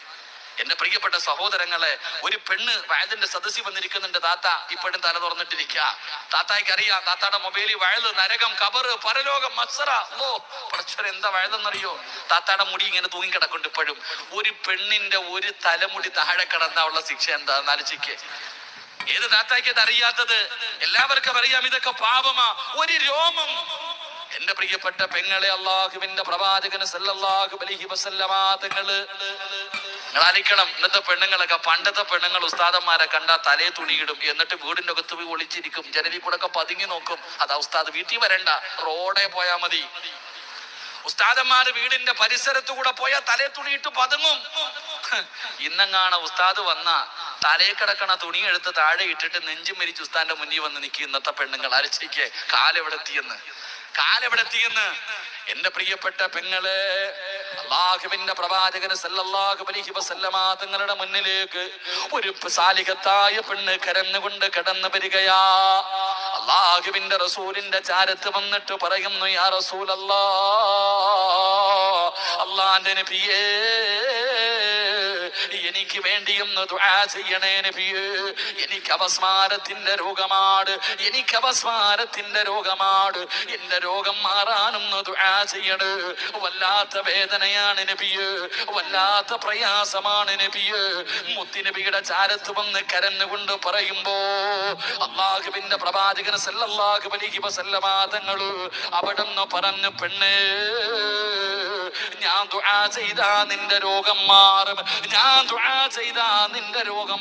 എന്റെ പ്രിയപ്പെട്ട സഹോദരങ്ങളെ, ഒരു പെണ്ണ് വയലിന്റെ സദസ്സിൽ വന്നിരിക്കുന്നുണ്ട്. താത്ത ഇപ്പോഴും തല തുറന്നിട്ടിരിക്കുക. താത്തായ്ക്ക് അറിയാം താത്താടെ മൊബൈലിൽ വയല്, നരകം, കബറ്, പരലോകം, മത്സര. ഓ പടച്ചോൻ, എന്താ വയലെന്നറിയോ? താത്താടെ മുടി ഇങ്ങനെ തൂങ്ങിക്കിടക്കുന്നുണ്ട് ഇപ്പോഴും. ഒരു പെണ്ണിന്റെ ഒരു തലമുടി താഴെ കിടന്നാ ഉള്ള ശിക്ഷ എന്താ ആലോചിക്ക്. ഏത് താത്തായ്ക്ക് അത് അറിയാത്തത്? എല്ലാവർക്കും അറിയാം ഇതൊക്കെ പാപമാ. ഒരു രോമം. എന്റെ പ്രിയപ്പെട്ട പെങ്ങളെ, അള്ളാഹുവിന്റെ പ്രവാചകന് സല്ലല്ലാഹു അലൈഹി വസല്ലമ തങ്ങള് നിങ്ങളാലിക്കണം. ഇന്നത്തെ പെണ്ണുങ്ങളൊക്കെ, പണ്ടത്തെ പെണ്ണുങ്ങൾ ഉസ്താദന്മാരെ കണ്ടാ തലേ തുണിയിടും. എന്നിട്ട് വീടിന്റെ അകത്ത് പോയി ഒളിച്ചിരിക്കും. ജനലിൽ കൂടെ ഒക്കെ പതുങ്ങി നോക്കും. അതാ ഉസ്താദ് വീട്ടിൽ വരണ്ട, റോഡേ പോയാ മതി. ഉസ്താദന്മാര് വീടിന്റെ പരിസരത്തു കൂടെ പോയാൽ തലേ തുണിയിട്ട് പതുങ്ങും. ഇന്നെങ്ങാണ് ഉസ്താദ് വന്ന തലേ കിടക്കണ തുണി എടുത്ത് താഴെ ഇട്ടിട്ട് നെഞ്ചും മരിച്ച് ഉസ്താദിന്റെ മുന്നിൽ വന്ന് നിൽക്കും. ഇന്നത്തെ പെണ്ണുങ്ങൾ അരച്ചിക്ക് കാലെവിടെത്തിയെന്ന്. എന്റെ പ്രിയപ്പെട്ട പെങ്ങളെ, അല്ലാഹുവിന്റെ പ്രവാചകന് സല്ലല്ലാഹു അലൈഹി വസല്ലമ തങ്ങളുടെ മുന്നിലേക്ക് ഒരു സാലിഹത്തായ പെണ്ണ് കരഞ്ഞുകൊണ്ട് കടന്നു വരികയാ. അല്ലാഹുവിന്റെ റസൂലിന്റെ ചാരത്ത് വന്നിട്ട് പറയുന്നു, യാ റസൂലല്ലാഹ്, അല്ലാഹുവിന്റെ നബിയേ, എനിക്ക് വേണ്ടിയൊന്ന് ദുആ ചെയ്യണേ നബിയേ. എനിക്ക് അപസ്മാരത്തിന്റെ രോഗമാണ്. എന്റെ രോഗം മാറാനൊന്ന് ദുആ ചെയ്യണേ. വല്ലാത്ത വേദനയാണ് നബിയേ, വല്ലാത്ത പ്രയാസമാണ് നബിയേ. മുത്തുനബിയുടെ ചാരത്ത് വന്ന് കരഞ്ഞുകൊണ്ട് പറയുമ്പോ അല്ലാഹുവിന്റെ പ്രവാചകൻ സല്ലല്ലാഹു അലൈഹി വസല്ലമ തങ്ങള് അവിടുന്ന് പറഞ്ഞു, പെണ്ണേ, ഞാൻ ദുആ ചെയ്താ നിന്റെ രോഗം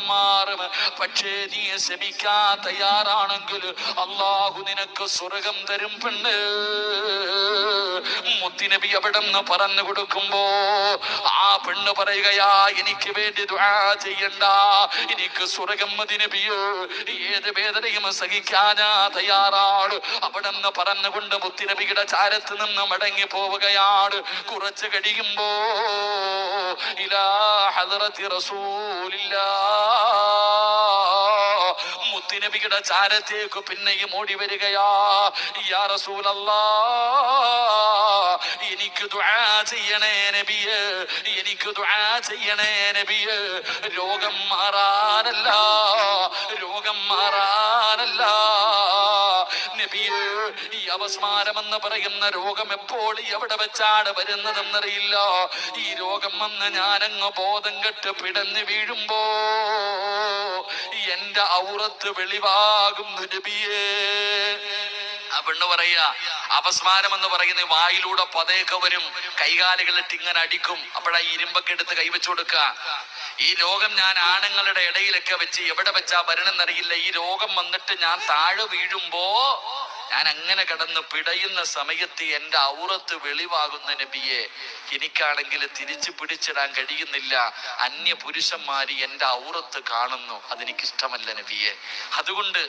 മാറും. പക്ഷേ നീ ക്ഷമിക്കാൻ തയ്യാറാണെങ്കിൽ അല്ലാഹു നിനക്ക് സ്വർഗം തരും പെണ്ണ്. മുത്തുനബി അവിടെ നിന്ന് പറഞ്ഞു കൊടുക്കുമ്പോ ആ പെണ്ണ് പറയുകയാ, എനിക്ക് വേണ്ടി ദുആ ചെയ്യണ്ട, എനിക്ക് സ്വർഗം മതി നബിയേ. ഏത് വേദനയും സഹിക്കാനാ തയ്യാറാണ്. അവിടെ നിന്ന് പറഞ്ഞുകൊണ്ട് മുത്തുനബിയുടെ ചാരത്ത് നിന്ന് മടങ്ങി പോവുകയാണ്. കുറച്ച് കഴിയുമ്പോ ഇലാ ഹദ്റത്തി റസൂലില്ലാഹ്, മുത്തുനബിയുടെ ചാരത്തേക്ക് പിന്നെയും ഓടി വരികയാ. യാ റസൂലല്ലാഹ്, എനിക്ക് ദുആ ചെയ്യണേ നബിയേ, എനിക്ക് ദുആ ചെയ്യണേ നബിയേ. രോഗം മാറാനല്ല നബിയേ, ഈ അപസ്മാരം എന്ന് പറയുന്ന രോഗം എപ്പോൾ എവിടെ വെച്ചാണ് വരുന്നതെന്നറിയില്ല. ഈ രോഗം വന്ന് ഞാനങ്ങ് ബോധം കെട്ട് പിടഞ്ഞു വീഴുമ്പോ എന്റെ ഔറത്ത് വെളിവാകുന്നു നബിയേ. ആ പെണ്ണ് പറയാ, അപസ്മാരം എന്ന് പറയുന്ന വായിലൂടെ പതയൊക്കെ വരും, കൈകാലുകളിട്ട് ഇങ്ങനെ അടിക്കും. അപ്പോഴാ ഇരുമ്പൊക്കെ എടുത്ത് കൈവച്ചു കൊടുക്കുക. ഈ രോഗം ഞാൻ ആണുങ്ങളുടെ ഇടയിലൊക്കെ വെച്ച് എവിടെ വെച്ചാ വരണമെന്നറിയില്ല. ഈ രോഗം വന്നിട്ട് ഞാൻ താഴെ വീഴുമ്പോ ഞാൻ അങ്ങനെ കിടന്ന് പിടയുന്ന സമയത്ത് എന്റെ ഔറത്ത് വെളിവാകുന്ന നബിയെ. എനിക്കാണെങ്കിൽ തിരിച്ചു പിടിച്ചിടാൻ കഴിയുന്നില്ല. അന്യ പുരുഷന്മാര് എന്റെ ഔറത്ത് കാണുന്നു, അതെനിക്കിഷ്ടമല്ല നബിയെ. അതുകൊണ്ട്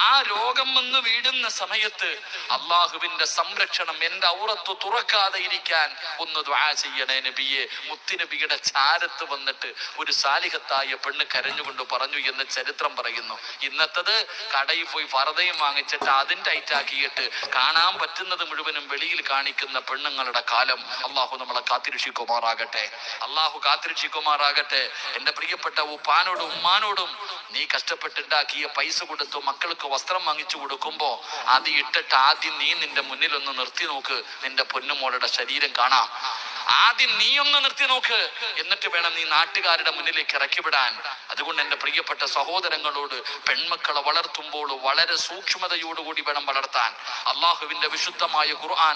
ആ രോഗം വന്ന് വീഴുന്ന സമയത്ത് അള്ളാഹുവിന്റെ സംരക്ഷണം, എന്റെ ഔറത്ത് തുറക്കാതെ ഇരിക്കാൻ ഒന്ന് ദുആ ചെയ്യണേ നബിയെ. മുത്തുനബിയുടെ ചാരത്ത് വന്നിട്ട് ഒരു സാലിഹത്തായ പെണ്ണ് കരഞ്ഞുകൊണ്ട് പറഞ്ഞു എന്ന് ചരിത്രം പറയുന്നു. ഇന്നത്തത് കടയിൽ പോയി ഫർദയും വാങ്ങിച്ചിട്ട് അതിൻ്റെ ഐറ്റാക്കിയിട്ട് കാണാൻ പറ്റുന്നത് മുഴുവനും വെളിയിൽ കാണിക്കുന്ന പെണ്ണുങ്ങളുടെ കാലം. അള്ളാഹു നമ്മളെ കാത്തിരക്ഷിക്കുമാറാകട്ടെ. അള്ളാഹു കാത്തിരക്ഷിക്കുമാറാകട്ടെ. എന്റെ പ്രിയപ്പെട്ട ഉപ്പാനോടും ഉമ്മാനോടും, നീ കഷ്ടപ്പെട്ടുണ്ടാക്കിയ പൈസ കൊടുത്തു മക്കൾക്ക് വസ്ത്രം വാങ്ങിച്ചു കൊടുക്കുമ്പോ അത് ഇട്ടിട്ട് ആദ്യം നീ നിന്റെ മുന്നിലൊന്ന് നിർത്തി നോക്ക്. നിന്റെ പൊന്നുമോളുടെ ശരീരം കാണാം. ആദ്യം നീ ഒന്ന് നിർത്തി നോക്ക്, എന്നിട്ട് വേണം നീ നാട്ടുകാരുടെ മുന്നിലേക്ക് ഇറക്കി വിടാൻ. അതുകൊണ്ട് എന്റെ പ്രിയപ്പെട്ട സഹോദരങ്ങളോട്, പെൺമക്കളെ വളർത്തുമ്പോൾ വളരെ സൂക്ഷ്മതയോടുകൂടി വേണം വളർത്താൻ. അള്ളാഹുവിന്റെ വിശുദ്ധമായ ഖുർആൻ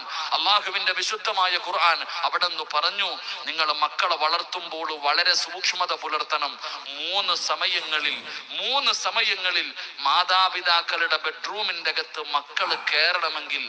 അവിടെ നിന്ന് പറഞ്ഞു, നിങ്ങൾ മക്കളെ വളർത്തുമ്പോൾ വളരെ സൂക്ഷ്മത പുലർത്തണം. മൂന്ന് സമയങ്ങളിൽ മാതാപിതാക്കളുടെ ബെഡ്റൂമിന്റെ അകത്ത് മക്കൾ കയറണമെങ്കിൽ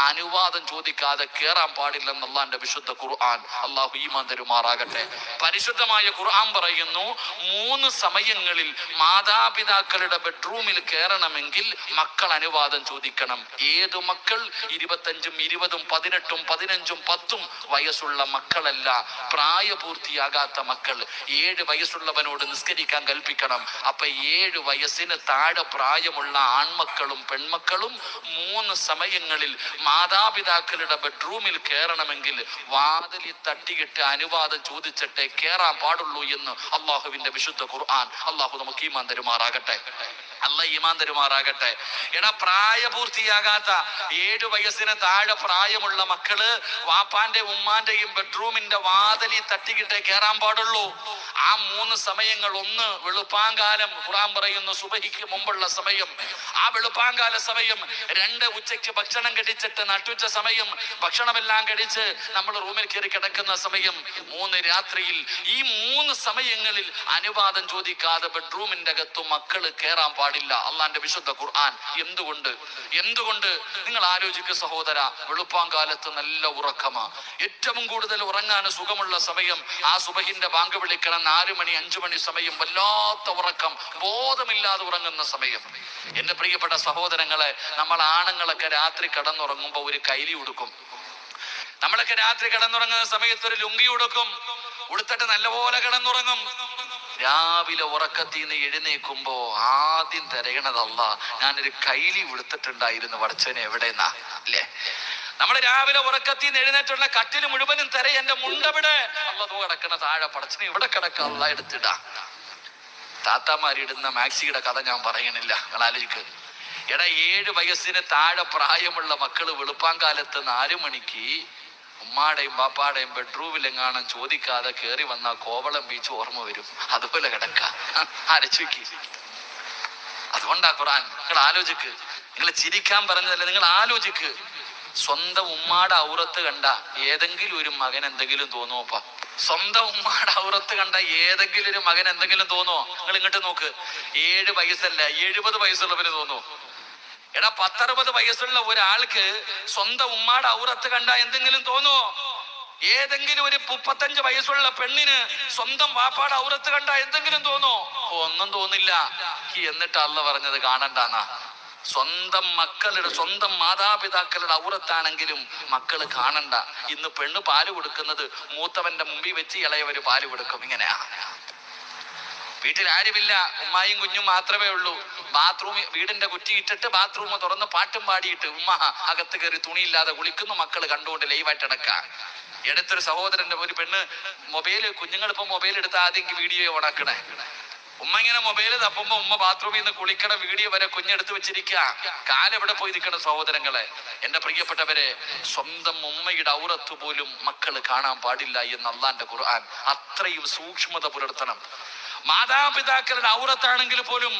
അനുവാദം ചോദിക്കാതെ കയറാൻ പാടില്ലെന്ന് അള്ളാന്റെ വിശുദ്ധ ഖുർആൻ. അള്ളാഹു ഈമാൻ തരുമാറാകട്ടെ. പരിശുദ്ധമായ ഖുർആൻ പറയുന്നു, 3 സമയങ്ങളിൽ മാതാപിതാക്കളുടെ ബെഡ്റൂമിൽ കയറണമെങ്കിൽ മക്കൾ അനുവാദം ചോദിക്കണം. ഏതു മക്കൾ? 25, 20, 18, 15, 10 വയസ്സുള്ള മക്കളല്ല, പ്രായപൂർത്തിയാകാത്ത മക്കൾ. 7 വയസ്സുള്ളവനോട് നിസ്കരിക്കാൻ കൽപ്പിക്കണം. അപ്പൊ 7 വയസ്സിന് താഴെ പ്രായമുള്ള ആൺമക്കളും പെൺമക്കളും 3 സമയങ്ങളിൽ മാതാപിതാക്കളുടെ ബെഡ്റൂമിൽ കയറണമെങ്കിൽ വാതിലിൽ തട്ടിയിട്ട് അനുവാദം ചോദിച്ചിട്ടേ കയറാൻ പാടുള്ളൂ എന്ന് അള്ളാഹുവിന്റെ വിശുദ്ധ ഖുർആൻ. അള്ളാഹു നമുക്ക് ഈമാൻ തരുമാറാകട്ടെ. എടാ, പ്രായപൂർത്തിയാകാത്ത 7 വയസ്സിന് താഴെ പ്രായമുള്ള മക്കള് വാപ്പാന്റെ ഉമ്മാന്റെയും ബെഡ്റൂമിന്റെ വാതിലിൽ തട്ടിക്കിട്ടേ കയറാൻ പാടുള്ളൂ. ആ 3 സമയങ്ങൾ: 1 വെളുപ്പാങ്കാലം, ഖുർആൻ പറയുന്നു സുബഹിക്ക് മുമ്പുള്ള സമയം, ആ വെളുപ്പാങ്കാല സമയം. 2 ഉച്ചയ്ക്ക് ഭക്ഷണം കഴിച്ചിട്ട് നട്ടുച്ച സമയം, ഭക്ഷണമെല്ലാം കഴിച്ച് നമ്മൾ റൂമിൽ കയറി കിടക്കുന്ന സമയം. 3 രാത്രിയിൽ. ഈ 3 സമയങ്ങളിൽ അനുവാദം ചോദിക്കാതെ ബെഡ്റൂമിന്റെ അകത്ത് മക്കള് കയറാൻ പാടില്ല, അള്ളാന്റെ വിശുദ്ധ ഖുർആൻ. എന്തുകൊണ്ട് നിങ്ങൾ ആലോചിക്കുക സഹോദര. വെളുപ്പാങ്കാലത്ത് നല്ല ഉറക്കമാ, ഏറ്റവും കൂടുതൽ ഉറങ്ങാൻ സുഖമുള്ള സമയം. ആ സുബഹിന്റെ ബാങ്ക് വിളിക്കണം 4 മണി 5 മണി സമയം, വല്ലാത്ത ഉറക്കം, ബോധമില്ലാതെ ഉറങ്ങുന്ന സമയം. എന്റെ പ്രിയപ്പെട്ട സഹോദരങ്ങളെ, നമ്മൾ ആണുങ്ങളൊക്കെ രാത്രി കിടന്നുറങ്ങുമ്പോ ഒരു കൈലി ഉടുക്കും. നമ്മളൊക്കെ രാത്രി കിടന്നുറങ്ങുന്ന സമയത്ത് ഒരു ലുങ്കി ഉടുത്തിട്ട് നല്ലപോലെ കിടന്നുറങ്ങും. രാവിലെ ഉറക്കത്തിൽ നിന്ന് എഴുന്നേക്കുമ്പോ ആദ്യം തിരയണതല്ല, ഞാനൊരു കൈലി ഉടുത്തിട്ടുണ്ടായിരുന്നു, പടച്ചവനെ എവിടെന്നാ അല്ലേ? നമ്മൾ രാവിലെ ഉറക്കത്തിൽ നിന്ന് എഴുന്നേറ്റുള്ള കട്ടില് മുഴുവനും തിരയ, എന്റെ മുണ്ടവിടെ, അള്ളതോ കിടക്കണ താഴെ, പടച്ചനെ ഇവിടെ കിടക്കല്ല, എടുത്തിടാ. താത്താമാരിടുന്ന മാക്സിയുടെ കഥ ഞാൻ പറയണില്ല, നിങ്ങൾ ആലോചിക്ക്. എടാ, 7 വയസ്സിന് താഴെ പ്രായമുള്ള മക്കള് വെളുപ്പാങ്കാലത്ത് 4 മണിക്ക് ഉമ്മാടെയും ബാപ്പാടെയും ബെഡ്റൂമിലെങ്ങാനും ചോദിക്കാതെ കയറി വന്നാൽ കോവളം ബീച്ച് ഓർമ്മ വരും. അതുപോലെ കിടക്ക അരച്ചുക്കി. അതുകൊണ്ടാ ഖുർആൻ. നിങ്ങൾ ആലോചിക്ക്. നിങ്ങൾ ചിരിക്കാൻ പറഞ്ഞതല്ല, നിങ്ങൾ ആലോചിക്ക്. സ്വന്തം ഉമ്മാടെ ഔറത്ത് കണ്ട ഏതെങ്കിലും ഒരു മകൻ എന്തെങ്കിലും തോന്നുവോപ്പ? സ്വന്തം ഉമ്മാടെ ഔറത്ത് കണ്ട ഏതെങ്കിലും ഒരു മകൻ എന്തെങ്കിലും തോന്നുവോ? നിങ്ങൾ ഇങ്ങോട്ട് നോക്ക്. 7 വയസ്സല്ല 70 വയസ്സുള്ളവന് തോന്നുവോ? എടാ, 10-60 വയസ്സുള്ള ഒരാൾക്ക് സ്വന്തം ഉമ്മാടെ ഔറത്ത് കണ്ട എന്തെങ്കിലും തോന്നുവോ? ഏതെങ്കിലും ഒരു 35 വയസ്സുള്ള പെണ്ണിന് സ്വന്തം വാപ്പാടെ ഔറത്ത് കണ്ട എന്തെങ്കിലും തോന്നുവോ? ഒന്നും തോന്നില്ല. എന്നിട്ട് അള്ളാഹ് പറഞ്ഞത് കാണണ്ടാന്നാ. സ്വന്തം മാതാപിതാക്കളുടെ ഔറത്താണെങ്കിലും മക്കള് കാണണ്ട. ഇന്ന് പെണ്ണ് പാല് കൊടുക്കുന്നത് മൂത്തവന്റെ മുമ്പിൽ വെച്ച് ഇളയവര് പാല് കൊടുക്കും. ഇങ്ങനെയാ. വീട്ടിൽ ആരുമില്ല, ഉമ്മായും കുഞ്ഞും മാത്രമേ ഉള്ളൂ. വീടിന്റെ കുറ്റി ഇട്ടിട്ട് ബാത്റൂം തുറന്ന് പാട്ടും പാടിയിട്ട് ഉമ്മ അകത്ത് കയറി തുണിയില്ലാതെ കുളിക്കുന്നു. മക്കള് കണ്ടുകൊണ്ട് ലൈവായിട്ട് അടക്കാം. എടുത്തൊരു സഹോദരന്റെ ഒരു പെണ്ണ് കുഞ്ഞുങ്ങളിപ്പോ മൊബൈൽ എടുത്ത് ആദ്യം വീഡിയോ ഓണാക്കണേ. ഉമ്മ ഇങ്ങനെ മൊബൈല് തപ്പുമ്പോ ഉമ്മ ബാത്റൂമിൽ നിന്ന് കുളിക്കണ വീഡിയോ വരെ കുഞ്ഞെടുത്ത് വെച്ചിരിക്കുക. കാലെവിടെ പോയി നിൽക്കണ സഹോദരങ്ങളെ, എന്റെ പ്രിയപ്പെട്ടവരെ, സ്വന്തം ഉമ്മയുടെ ഔറത്ത് പോലും മക്കള് കാണാൻ പാടില്ല എന്ന് അള്ളാന്റെ ഖുർആൻ. അത്രയും സൂക്ഷ്മത പുലർത്തണം. മാതാപിതാക്കളുടെ ഔറത്താണെങ്കിൽ പോലും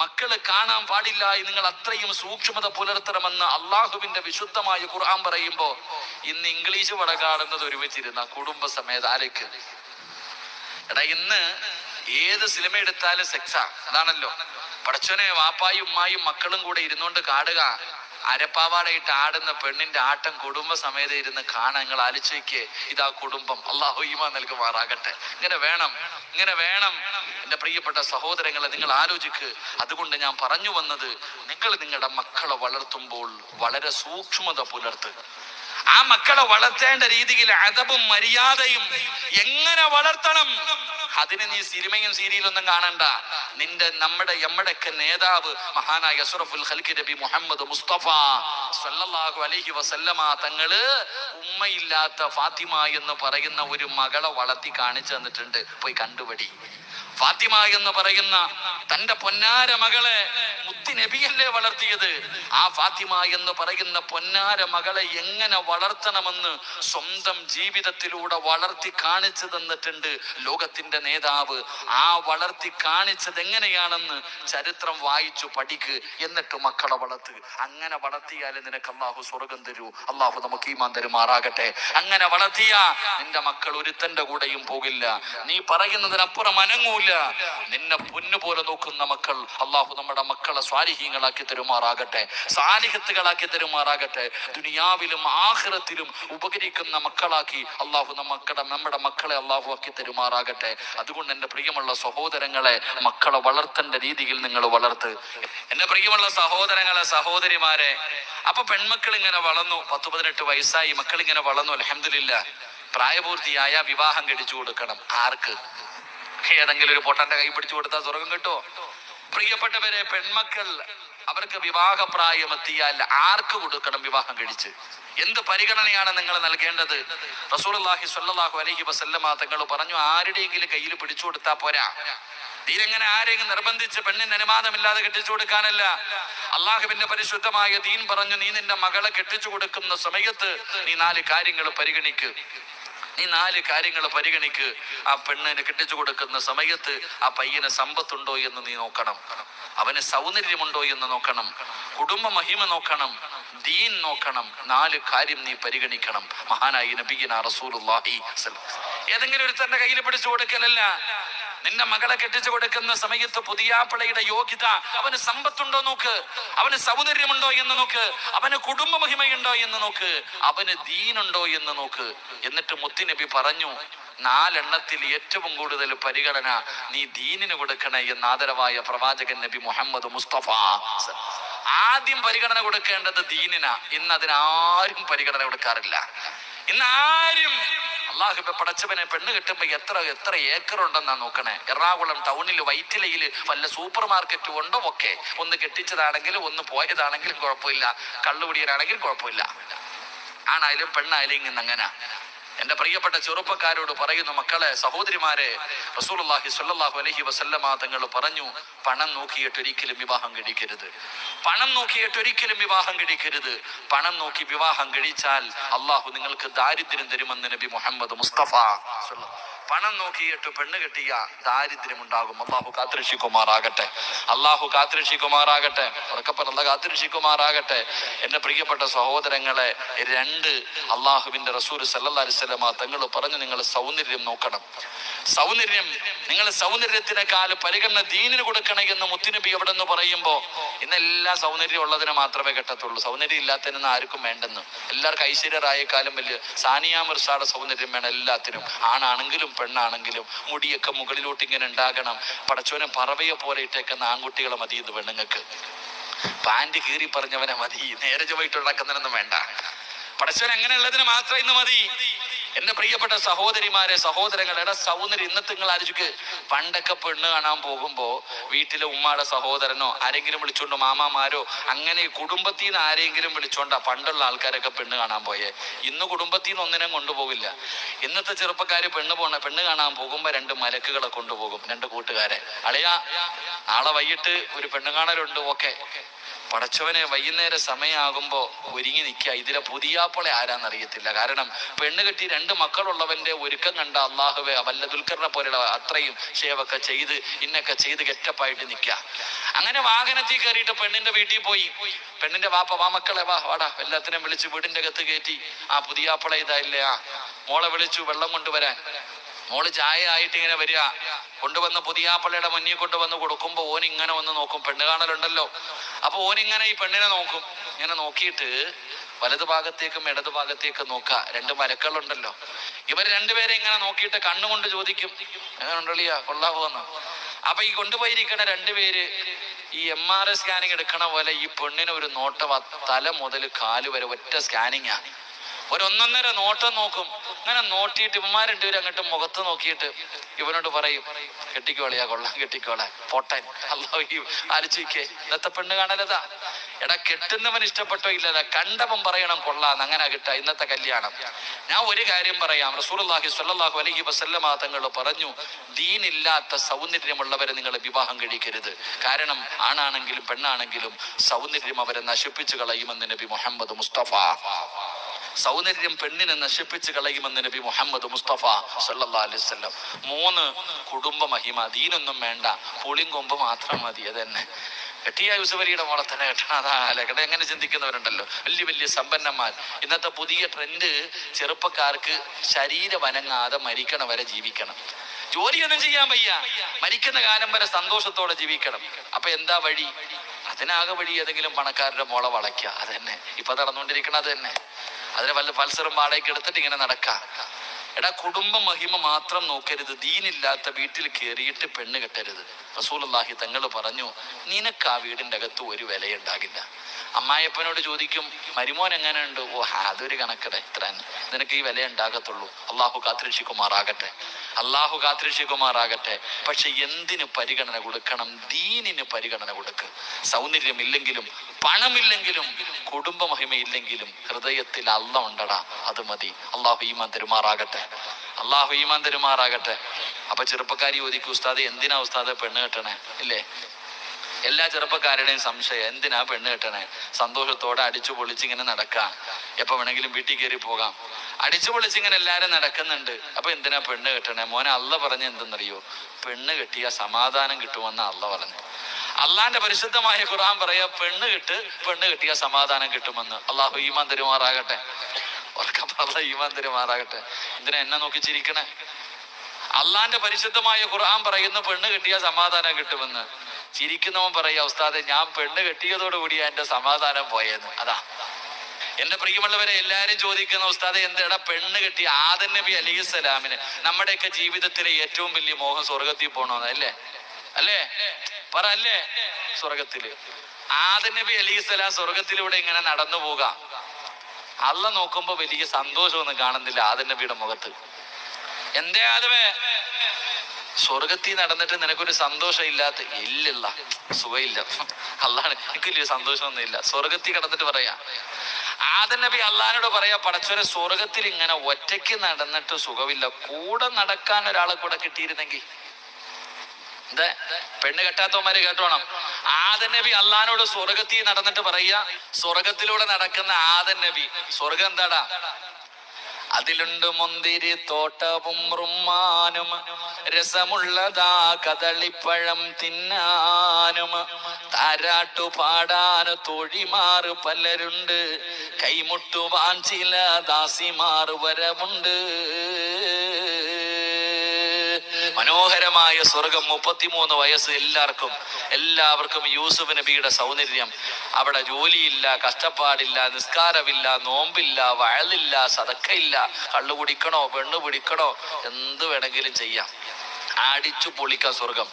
മക്കള് കാണാൻ പാടില്ല, നിങ്ങൾ അത്രയും സൂക്ഷ്മത പുലർത്തണമെന്ന് അള്ളാഹുവിന്റെ വിശുദ്ധമായ ഖുർആൻ പറയുമ്പോ ഇന്ന് ഇംഗ്ലീഷ് പടം കാണുന്നത് ഒരുമിച്ചിരുന്ന കുടുംബസമേത ആലേക്ക്. എടാ, ഇന്ന് ഏത് സിനിമ എടുത്താലും സെക്സാ. അതാണല്ലോ പടച്ചോനെ. വാപ്പായും ഉമ്മായും മക്കളും കൂടെ ഇരുന്നോണ്ട് കാണുക, അരപ്പാവാടായിട്ട് ആടുന്ന പെണ്ണിന്റെ ആട്ടം കുടുംബസമേതം ഇരുന്ന് കാണാൻ. നിങ്ങൾ ആലോചിക്കേ, ഇതാ കുടുംബം. അള്ളാഹു ഈമാൻ നൽകുമാറാകട്ടെ. ഇങ്ങനെ വേണം, ഇങ്ങനെ വേണം എന്റെ പ്രിയപ്പെട്ട സഹോദരങ്ങളെ, നിങ്ങൾ ആലോചിക്ക്. അതുകൊണ്ട് ഞാൻ പറഞ്ഞു വന്നത്, നിങ്ങൾ നിങ്ങളുടെ മക്കളെ വളർത്തുമ്പോൾ വളരെ സൂക്ഷ്മത പുലർത്ത്. ആ മക്കളെ വളർത്തേണ്ട രീതിയിൽ അദബും മര്യാദയും എങ്ങനെ വളർത്തണം, അതിന് നീ സിനിമയും സീരിയലൊന്നും കാണണ്ട. നമ്മുടെയൊക്കെ നേതാവ് മഹാനായ അഷ്റഫുൽ ഖൽഖ് നബി മുഹമ്മദ് മുസ്തഫ സല്ലല്ലാഹു അലൈഹി വസല്ലമ തങ്ങള് ഉമ്മയില്ലാത്ത ഫാത്തിമ എന്ന് പറയുന്ന ഒരു മകളെ വളർത്തി കാണിച്ചു തന്നിട്ടുണ്ട്. പോയി കണ്ടുപടി. ഫാത്തിമ എന്ന് പറയുന്ന തന്റെ പൊന്നാര മകളെ മുത്തി നബിയല്ലേ വളർത്തിയത്. ആ ഫാത്തിമ എന്ന് പറയുന്ന പൊന്നാര മകളെ എങ്ങനെ വളർത്തണമെന്ന് സ്വന്തം ജീവിതത്തിലൂടെ വളർത്തി കാണിച്ചു തന്നിട്ടുണ്ട് ലോകത്തിന്റെ നേതാവ്. ആ വളർത്തി കാണിച്ചത് എങ്ങനെയാണെന്ന് ചരിത്രം വായിച്ചു പഠിക്ക്, എന്നിട്ട് മക്കളെ വളർത്ത്. അങ്ങനെ വളർത്തിയാൽ നിനക്ക് അള്ളാഹു സ്വർഗം തരൂ. അള്ളാഹു നമുക്ക് ഈമാൻ തരുമാറാകട്ടെ. അങ്ങനെ വളർത്തിയ നിന്റെ മക്കൾ ഒരുത്തന്റെ കൂടെയും പോകില്ല. നീ പറയുന്നതിനപ്പുറം അനങ്ങൂല. നിന്നെ പൊന്നുപോലെ നോക്കുന്ന മക്കൾ അള്ളാഹു നമ്മുടെ മക്കളെ സ്വാലിഹീങ്ങളാക്കി തരുമാറാകട്ടെ, സാലിഹത്തുകളാക്കി തരുമാറാകട്ടെ. ദുനിയാവിലും ആഖിറത്തിലും ഉപകരിക്കുന്ന മക്കളാക്കി അള്ളാഹു നമ്മുടെ മക്കളെ അള്ളാഹു ആക്കി തരുമാറാകട്ടെ. അതുകൊണ്ട് എന്റെ പ്രിയമുള്ള സഹോദരങ്ങളെ, മക്കളെ വളർത്തേണ്ട രീതിയിൽ നിങ്ങൾ വളർത്ത്. എന്റെ പ്രിയമുള്ള സഹോദരങ്ങളെ, സഹോദരിമാരെ, അപ്പൊ പെൺമക്കൾ ഇങ്ങനെ വളർന്നു. 10-18 വയസ്സായി മക്കൾ ഇങ്ങനെ വളർന്നു. അൽഹംദുലില്ലാ. പ്രായപൂർത്തിയായ വിവാഹം കഴിച്ചു കൊടുക്കണം. ആർക്ക്? ഏതെങ്കിലും ഒരു പൊട്ടന്റെ കൈ പിടിച്ചു കൊടുത്താൽ സ്വർഗം കിട്ടോ? പ്രിയപ്പെട്ടവരെ, പെൺമക്കൾ അവർക്ക് വിവാഹപ്രായമെത്തിയാൽ ആർക്ക് കൊടുക്കണം വിവാഹം കഴിച്ച്? എന്ത് പരിഗണനയാണ് നിങ്ങൾ നൽകേണ്ടത്? റസൂലുള്ളാഹി സ്വല്ലല്ലാഹു അലൈഹി വസല്ലമ തങ്ങൾ പറഞ്ഞു, ആരുടെയെങ്കിലും കയ്യിൽ പിടിച്ചു കൊടുത്താൽ പോരാ. ദീനെങ്ങനെ ആരെങ്കിലും നിർബന്ധിച്ച് പെണ്ണിന് അനുവാദമില്ലാതെ കെട്ടിച്ചു കൊടുക്കാനല്ല. അള്ളാഹുവിന്റെ പരിശുദ്ധമായ ദീൻ പറഞ്ഞു, നീ നിന്റെ മകളെ കെട്ടിച്ചു കൊടുക്കുന്ന സമയത്ത് നീ 4 കാര്യങ്ങൾ പരിഗണിക്ക്. ആ പെണ്ണിന് കെട്ടിച്ചു കൊടുക്കുന്ന സമയത്ത് ആ പയ്യന് സമ്പത്തുണ്ടോ എന്ന് നീ നോക്കണം, അവന് സൗന്ദര്യമുണ്ടോ എന്ന് നോക്കണം, കുടുംബ മഹിമ നോക്കണം, ദീൻ നോക്കണം. 4 കാര്യം നീ പരിഗണിക്കണം. മഹാനായ നബിയുനാ റസൂലുള്ളാഹി ഏതെങ്കിലും ഒരു തന്റെ കയ്യിൽ പിടിച്ചു കൊടുക്കലല്ല. നിന്റെ മകളെ കെട്ടിച്ചു കൊടുക്കുന്ന സമയത്ത് പുതിയാപ്പിളയുടെ യോഗ്യത, അവന് സമ്പത്തുണ്ടോ നോക്ക്, അവന് സൗന്ദര്യമുണ്ടോ എന്ന് നോക്ക്, അവന് കുടുംബ മഹിമയുണ്ടോ എന്ന് നോക്ക്, അവന് ദീനുണ്ടോ എന്ന് നോക്ക്. എന്നിട്ട് മുത്തുനബി പറഞ്ഞു, 4 എണ്ണത്തിൽ ഏറ്റവും കൂടുതൽ പരിഗണന നീ ദീനിന് കൊടുക്കണേ എന്ന് ആദരവായ പ്രവാചകൻ നബി മുഹമ്മദ് മുസ്തഫ. ആദ്യം പരിഗണന കൊടുക്കേണ്ടത് ദീനിനാ. ഇന്ന് അതിനാരും പരിഗണന കൊടുക്കാറില്ല. ഇന്നാരും അള്ളാഹുബെ പടച്ചവനെ പെണ്ണ് കെട്ടുമ്പോ എത്ര ഏക്കർ ഉണ്ടെന്നാ നോക്കണേ. എറണാകുളം ടൗണിൽ വൈറ്റിലയിൽ വല്ല സൂപ്പർ മാർക്കറ്റും ഉണ്ടോ? ഒക്കെ ഒന്ന് കെട്ടിച്ചതാണെങ്കിലും ഒന്ന് പോയതാണെങ്കിലും കുഴപ്പമില്ല, കള്ളുപിടിയനാണെങ്കിലും കുഴപ്പമില്ല. ആണായാലും പെണ്ണായാലും ഇങ്ങനെ അങ്ങനെ. എന്റെ പ്രിയപ്പെട്ട ചെറുപ്പക്കാരോട് പറയുന്നു, മക്കളെ, സഹോദരിമാരെ, റസൂലുള്ളാഹി സ്വല്ലല്ലാഹു അലൈഹി വസല്ലമ തങ്ങൾ പറഞ്ഞു, പണം നോക്കിയിട്ട് ഒരിക്കലും വിവാഹം കഴിക്കരുത്. പണം നോക്കി വിവാഹം കഴിച്ചാൽ അള്ളാഹു നിങ്ങൾക്ക് ദാരിദ്ര്യം തരുമെന്ന് നബി മുഹമ്മദ് മുസ്തഫ. പണം നോക്കിയിട്ട് പെണ്ണ് കെട്ടിയ ദാരിദ്ര്യം ഉണ്ടാകും. അള്ളാഹു കാത്തിരക്ഷിക്കുമാറാകട്ടെ. കാത്തിരക്ഷിക്കുമാറാകട്ടെ. എന്റെ പ്രിയപ്പെട്ട സഹോദരങ്ങളെ, 2 അള്ളാഹുവിന്റെ റസൂൽ സല്ലല്ലാഹു അലൈഹി വസല്ലമ തങ്ങൾ പറഞ്ഞു, നിങ്ങൾ സൗന്ദര്യം നോക്കണം. നിങ്ങൾ സൗന്ദര്യത്തിനേക്കാൾ പരിഗണന ദീനിന് കൊടുക്കണം എന്ന് മുത്തുനബി എവിടെ നിന്ന് പറയുമ്പോ, ഇന്നെല്ലാം സൗന്ദര്യം ഉള്ളതിനെ മാത്രമേ കെട്ടത്തുള്ളൂ, സൗന്ദര്യം ഇല്ലാത്തതിനൊന്നും ആർക്കും വേണ്ടെന്ന്. എല്ലാവർക്കും ഐശ്വര്യറായേക്കാളും വലിയ സാനിയ മിർസയുടെ സൗന്ദര്യം വേണം എല്ലാത്തിനും. ആണാണെങ്കിലും പെണ്ണാണെങ്കിലും മുടിയൊക്കെ മുകളിലോട്ട് ഇങ്ങനെ ഉണ്ടാകണം. പടച്ചോനെ പറവയെ പോലെ ഇട്ടേക്കുന്ന ആൺകുട്ടികളെ മതി ഇത് പെണ്ണുങ്ങൾക്ക്. പാൻറ് കീറി പറഞ്ഞവനെ മതി, നേരെ ചൊവ്വയിട്ട് നടക്കുന്നതിനൊന്നും വേണ്ട. പടച്ചോൻ അങ്ങനെയുള്ളതിന് മാത്രം ഇന്ന് മതി. എന്റെ പ്രിയപ്പെട്ട സഹോദരിമാരെ, സഹോദരങ്ങളുടെ സൗന്ദര്യം ഇന്നത്തെ നിങ്ങൾ ആലോചിക്ക്. പണ്ടൊക്കെ പെണ്ണ് കാണാൻ പോകുമ്പോ വീട്ടിലെ ഉമ്മാടെ സഹോദരനോ ആരെങ്കിലും വിളിച്ചോണ്ടോ, മാമാമാരോ അങ്ങനെ കുടുംബത്തിൽ നിന്ന് ആരെങ്കിലും വിളിച്ചോണ്ടാ പണ്ടുള്ള ആൾക്കാരൊക്കെ പെണ്ണ് കാണാൻ പോയേ. ഇന്ന് കുടുംബത്തിൽ നിന്ന് ഒന്നിനും കൊണ്ടുപോകില്ല. ഇന്നത്തെ ചെറുപ്പക്കാര് പെണ്ണ് കാണാൻ പോകുമ്പോ 2 മലക്കുകളെ കൊണ്ടുപോകും, 2 കൂട്ടുകാരെ. അളിയാ, നാളെ വൈകിട്ട് ഒരു പെണ്ണ് കാണലുണ്ട്, ഓക്കെ. പടച്ചവനെ, വൈകുന്നേരം സമയമാകുമ്പോ ഒരുങ്ങി നിൽക്കുക. ഇതിലെ പുതിയാപ്പളെ ആരാന്നറിയത്തില്ല. കാരണം പെണ്ണ് കെട്ടി 2 മക്കളുള്ളവന്റെ ഒരുക്കം കണ്ട അള്ളാഹുവെ, വല്ല ദുൽഖറിനെ പോലെയുള്ള അത്രയും ഷേവൊക്കെ ചെയ്ത് ഇന്നൊക്കെ ചെയ്ത് ഗെറ്റപ്പായിട്ട് നിൽക്കുക. അങ്ങനെ വാഹനത്തിൽ കയറിയിട്ട് പെണ്ണിന്റെ വീട്ടിൽ പോയി. പെണ്ണിന്റെ വാ മക്കളെ വാടാ, എല്ലാത്തിനെയും വിളിച്ച് വീടിന്റെ അകത്ത് കയറ്റി. ആ പുതിയാപ്പള ഇതായില്ലേ, മോളെ വിളിച്ചു വെള്ളം കൊണ്ടുവരാൻ. മോള് ചായ ആയിട്ട് ഇങ്ങനെ വരിക. കൊണ്ടുവന്ന് പുതിയാപ്പള്ളയുടെ മുന്നിൽ കൊണ്ടുവന്ന് കൊടുക്കുമ്പോ ഓൻ ഇങ്ങനെ വന്ന് നോക്കും. പെണ്ണ് കാണലുണ്ടല്ലോ. അപ്പൊ ഓനിങ്ങനെ ഈ പെണ്ണിനെ നോക്കും. ഇങ്ങനെ നോക്കിയിട്ട് വലതു ഭാഗത്തേക്കും ഇടതു ഭാഗത്തേക്കും നോക്കുക. 2 മരക്കളുണ്ടല്ലോ. ഇവർ 2 പേരെ ഇങ്ങനെ നോക്കിയിട്ട് കണ്ണുകൊണ്ട് ചോദിക്കും, എങ്ങനെ ഉണ്ടല്ലിയാ, കൊള്ളാവോന്ന്. അപ്പൊ ഈ കൊണ്ടുപോയിരിക്കണ 2 പേര് ഈ MRI സ്കാനിങ് എടുക്കണ പോലെ ഈ പെണ്ണിന് ഒരു നോട്ടം, തല മുതൽ കാല് വരെ ഒറ്റ സ്കാനിങ്ങാ. ഒരു 1.5 നോട്ടം നോക്കും. അങ്ങനെ നോട്ടിയിട്ട് ഇവന്മാർ 2 പേരും അങ്ങോട്ട് മുഖത്ത് നോക്കിയിട്ട് ഇവനോട് പറയും, കെട്ടിക്കോളിയാ, കൊള്ളാം, കെട്ടിക്കോളെ, പൊട്ടൻ. അല്ലാഹു ആലോചിക്കേ, ഇന്നത്തെ പെണ്ണ് കാണലതാ. എടാ, കെട്ടുന്നവൻ ഇഷ്ടപ്പെട്ടോ ഇല്ലല്ല, കണ്ടവൻ പറയണം കൊള്ളാന്ന്. അങ്ങനെ കിട്ടാ ഇന്നത്തെ കല്യാണം. ഞാൻ ഒരു കാര്യം പറയാം. റസൂലുള്ളാഹി സ്വല്ലല്ലാഹു അലൈഹി വസല്ലമ തങ്ങൾ പറഞ്ഞു, ദീനില്ലാത്ത സൗന്ദര്യമുള്ളവരെ നിങ്ങൾ വിവാഹം കഴിക്കരുത്. കാരണം ആണാണെങ്കിലും പെണ്ണാണെങ്കിലും സൗന്ദര്യം അവരെ നശിപ്പിച്ചു കളയുമെന്ന് നബി മുഹമ്മദ് മുസ്തഫ. സൗന്ദര്യം പെണ്ണിനെ നശിപ്പിച്ച് കളയുമെന്ന് നബി മുഹമ്മദ് മുസ്തഫ സല്ലല്ലാഹു അലൈഹി വസല്ലം. 3 കുടുംബ മഹിമ. ദീനൊന്നും വേണ്ട, പുളിങ്കൊമ്പ് മാത്രം മതി. അതന്നെ. കെട്ടിയ യൂസഫലിയുടെ മോളെ തന്നെ കെട്ടണം. അതാലക്കട. എങ്ങനെ ചിന്തിക്കുന്നവരുണ്ടല്ലോ, വലിയ സമ്പന്നന്മാർ. ഇന്നത്തെ പുതിയ ട്രെൻഡ്, ചെറുപ്പക്കാർക്ക് ശരീരം അനങ്ങാതെ മരിക്കണ വരെ ജീവിക്കണം. ജോലിയൊന്നും ചെയ്യാൻ വയ്യ, മരിക്കുന്ന കാലം വരെ സന്തോഷത്തോടെ ജീവിക്കണം. അപ്പൊ എന്താ വഴി? അതിനാകെ വഴി ഏതെങ്കിലും പണക്കാരുടെ മോളെ വളയ്ക്കുക. അത് തന്നെ ഇപ്പൊ നടന്നുകൊണ്ടിരിക്കണം. അത് തന്നെ. അതിന് വല്ല പൾസറും വാടകയ്ക്ക് എടുത്തിട്ട് ഇങ്ങനെ നടക്കാം. എടാ, കുടുംബ മഹിമ മാത്രം നോക്കരുത്. ദീനില്ലാത്ത വീട്ടിൽ കയറിയിട്ട് പെണ്ണ് കെട്ടരുത്. റസൂലുള്ളാഹി തങ്ങൾ പറഞ്ഞു, നിനക്ക് ആ വീടിന്റെ അകത്ത് ഒരു വിലയുണ്ടാകില്ല. അമ്മായിയപ്പനോട് ചോദിക്കും, മരുമോൻ എങ്ങനെയുണ്ട്? ഓ, അതൊരു കണക്കട, ഇത്ര നിനക്ക് ഈ വില ഉണ്ടാകത്തുള്ളൂ. അള്ളാഹു കാത്തിരക്ഷിക്കുമാറാകട്ടെ, അള്ളാഹു കാത്തിരക്ഷിക്കുമാറാകട്ടെ. പക്ഷെ എന്തിന് പരിഗണന കൊടുക്കണം? ദീനിന് പരിഗണന കൊടുക്ക്. സൗന്ദര്യമില്ലെങ്കിലും പണമില്ലെങ്കിലും കുടുംബ മഹിമയില്ലെങ്കിലും ഹൃദയത്തിൽ അല്ലാഹ് ഉണ്ടടാ, അത് മതി. അള്ളാഹു ഈമാൻ തരുമാറാകട്ടെ, അള്ളാഹു ഈമാൻ തരുമാറാകട്ടെ. അപ്പൊ ചെറുപ്പക്കാരി ചോദിക്കും, ഉസ്താദ് എന്തിനാ ഉസ്താദ് പെണ്ണ് കെട്ടണേ? ഇല്ലേ, എല്ലാ ചെറുപ്പക്കാരുടെയും സംശയം, എന്തിനാ പെണ്ണ് കെട്ടണേ? സന്തോഷത്തോടെ അടിച്ചു പൊളിച്ചിങ്ങനെ നടക്കാം, എപ്പോ വേണമെങ്കിലും വീട്ടിൽ കയറി പോകാം. അടിച്ചു പൊളിച്ചിങ്ങനെ എല്ലാരും നടക്കുന്നുണ്ട്. അപ്പൊ എന്തിനാ പെണ്ണ് കെട്ടണേ? മോനെ, അള്ള പറഞ്ഞ എന്തെന്നറിയോ? പെണ്ണ് കെട്ടിയ സമാധാനം കിട്ടുമെന്ന് അള്ള പറഞ്ഞു. അള്ളാന്റെ പരിശുദ്ധമായ ഖുർആൻ പറയാ, പെണ്ണ് കെട്ടിയ സമാധാനം കിട്ടുമെന്ന്. അള്ളാഹു ഈമാൻ തരുമാറാകട്ടെ, ഈമാൻ തരുമാറാകട്ടെ. എന്തിനാ എന്നെ നോക്കി ചിരിക്കണേ? അള്ളാന്റെ പരിശുദ്ധമായ ഖുർആൻ പറയുന്നു പെണ്ണ് കെട്ടിയ സമാധാനം കിട്ടുമെന്ന്. ചിരിക്കുന്നവൻ പറയാ, ഉസ്താദെ ഞാൻ പെണ്ണ് കെട്ടിയതോടുകൂടിയാ എന്റെ സമാധാനം പോയെന്ന്. അതാ എന്റെ പ്രിയമുള്ളവരെ, എല്ലാരും ചോദിക്കുന്ന, ഉസ്താദെ എന്താ പെണ്ണ് കെട്ടിയ ആദം നബി അലൈഹിസ്സലാമിന് നമ്മുടെയൊക്കെ ജീവിതത്തിലെ ഏറ്റവും വലിയ മോഹം സ്വർഗത്തിൽ പോകണമെന്ന്. അല്ലേ പറ, അല്ലേ? സ്വർഗത്തില് ആദം നബി അലൈഹിസ്സലാം സ്വർഗത്തിലൂടെ ഇങ്ങനെ നടന്നു പോകാം. അള്ള നോക്കുമ്പോ വലിയ സന്തോഷമൊന്നും കാണുന്നില്ല ആദം നബിയുടെ മുഖത്ത്. എന്തേ ആദമേ, സ്വർഗത്തിൽ നടന്നിട്ട് നിനക്കൊരു സന്തോഷം ഇല്ലാത്ത? ഇല്ല, സുഖമില്ല. അള്ളാണ്, എനിക്ക് വലിയ സന്തോഷമൊന്നും ഇല്ല. സ്വർഗത്തിൽ കിടന്നിട്ട് പറയാ, ആദം നബി അള്ളഹാനോട് പറയാ, പടച്ചോനെ സ്വർഗത്തിൽ ഇങ്ങനെ ഒറ്റയ്ക്ക് നടന്നിട്ട് സുഖമില്ല, കൂടെ നടക്കാൻ ഒരാളെ കൂടെ കിട്ടിയിരുന്നെങ്കിൽ. എന്താ പെണ്ണ് കെട്ടാത്തവന്മാര് കേട്ടോണം. ആദം നബി അള്ളഹാനോട് സ്വർഗത്തിൽ നടന്നിട്ട് പറയാ, സ്വർഗത്തിലൂടെ നടക്കുന്ന ആദം നബി, സ്വർഗം എന്താടാ? അതിലുണ്ട് മുന്തിരി തോട്ടവും റുമ്മാനും, രസമുള്ളതാ കദളിപ്പഴം തിന്നാനും, താരാട്ടു പാടാന് തൊഴിമാർ പലരുണ്ട്, കൈമുട്ടുവാൻ ചില ദാസിമാർ വരവുണ്ട്. മനോഹരമായ സ്വർഗം. 33 വയസ്സ് എല്ലാവർക്കും യൂസുഫ് നബിയുടെ സൗന്ദര്യം. അവിടെ ജോലിയില്ല, കഷ്ടപ്പാടില്ല, നിസ്കാരമില്ല, നോമ്പില്ല, വയലില്ല, സദക്കയില്ല. കള്ളു കുടിക്കണോ, പെണ്ണു പിടിക്കണോ, എന്ത് വേണമെങ്കിലും ചെയ്യാം, അടിച്ചു പൊളിക്കാം സ്വർഗം.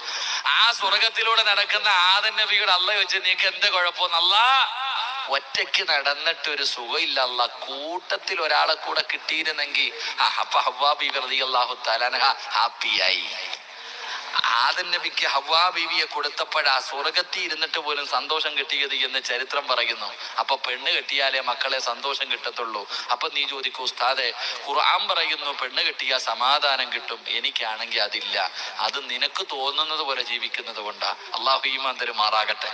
ആ സ്വർഗത്തിലൂടെ നടക്കുന്ന ആദം നബിയുടെ അള്ള വെച്ച് നീക്ക് എന്ത് കുഴപ്പമെന്നല്ല ഒറ്റയ്ക്ക് നടന്നിട്ടൊരു സുഖമില്ല അല്ലാ, കൂട്ടത്തിൽ ഒരാളെ കൂടെ കിട്ടിയിരുന്നെങ്കിൽ അപ്പൊ ഹവ്വാ ബീവി റളിയല്ലാഹു തആല അൻഹ ഹാപ്പിയായി. ആദം നബിക്ക് ഹവ്വാ ബീവിയെ കൊടുത്തപ്പോഴാ സ്വർഗത്തിൽ ഇരുന്നിട്ട് പോലും സന്തോഷം കിട്ടിയത് എന്ന് ചരിത്രം പറയുന്നു. അപ്പൊ പെണ്ണ് കെട്ടിയാലേ മക്കളെ സന്തോഷം കിട്ടത്തുള്ളൂ. അപ്പൊ നീ ചോദിക്കൂ, ഉസ്താദെ ഖുർആൻ പറയുന്നു പെണ്ണ് കെട്ടിയാൽ സമാധാനം കിട്ടും, എനിക്കാണെങ്കിൽ അതില്ല. അത് നിനക്ക് തോന്നുന്നത് പോലെ ജീവിക്കുന്നത് കൊണ്ടാ. അള്ളാഹു ഈമാൻ തരുമാറാകട്ടെ.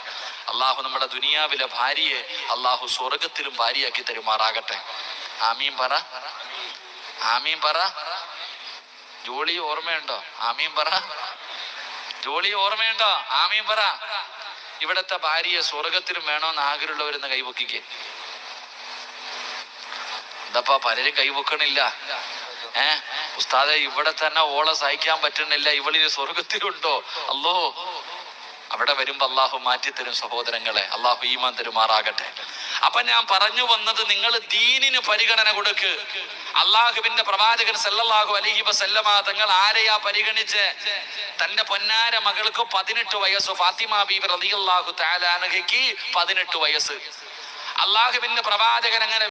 അള്ളാഹു നമ്മുടെ ദുനിയാവിലെ ഭാര്യയെ അള്ളാഹു സ്വർഗത്തിലും ഭാര്യയാക്കി തരുമാറാകട്ടെ. ആമീൻ പറ, ആമീൻ പറ. ജോളി ഓർമ്മയുണ്ടോ? ആമീൻ പറ. ജോളി ഓർമ്മയുണ്ടോ? ആമീൻ പറ. ഇവിടത്തെ ഭാര്യയെ സ്വർഗത്തിലും വേണോന്ന് ആഗ്രഹമുള്ളവരെന്ന് കൈവക്കിക്കേ. എന്താപ്പാ പലരും കൈവക്കണില്ല? ഉസ്താദെ ഇവിടെ തന്നെ ഓളെ സഹിക്കാൻ പറ്റുന്നില്ല, ഇവളിന് സ്വർഗത്തിലുണ്ടോ? അല്ലോ, അവിടെ വരുമ്പോ അള്ളാഹു മാറ്റിത്തരും സഹോദരങ്ങളെ. അള്ളാഹു ഈമാൻ തരുമാറാകട്ടെ. അപ്പൊ ഞാൻ പറഞ്ഞു വന്നത്, നിങ്ങൾ ദീനിന് പരിഗണന കൊടുക്ക്. അള്ളാഹുവിന്റെ പ്രവാചകൻ സല്ലല്ലാഹു അലൈഹി വസല്ലമ തങ്ങൾ ആരെയാ പരിഗണിച്ച്? തന്റെ പൊന്നാര മകൾക്ക് 18 വയസ്സ്, ഫാത്തിമ ബീവി റളിയല്ലാഹു തആല അൻഹയ്ക്ക് 18 വയസ്സ്. അള്ളാഹുവിന്റെ പ്രവാചകൻ അങ്ങനെ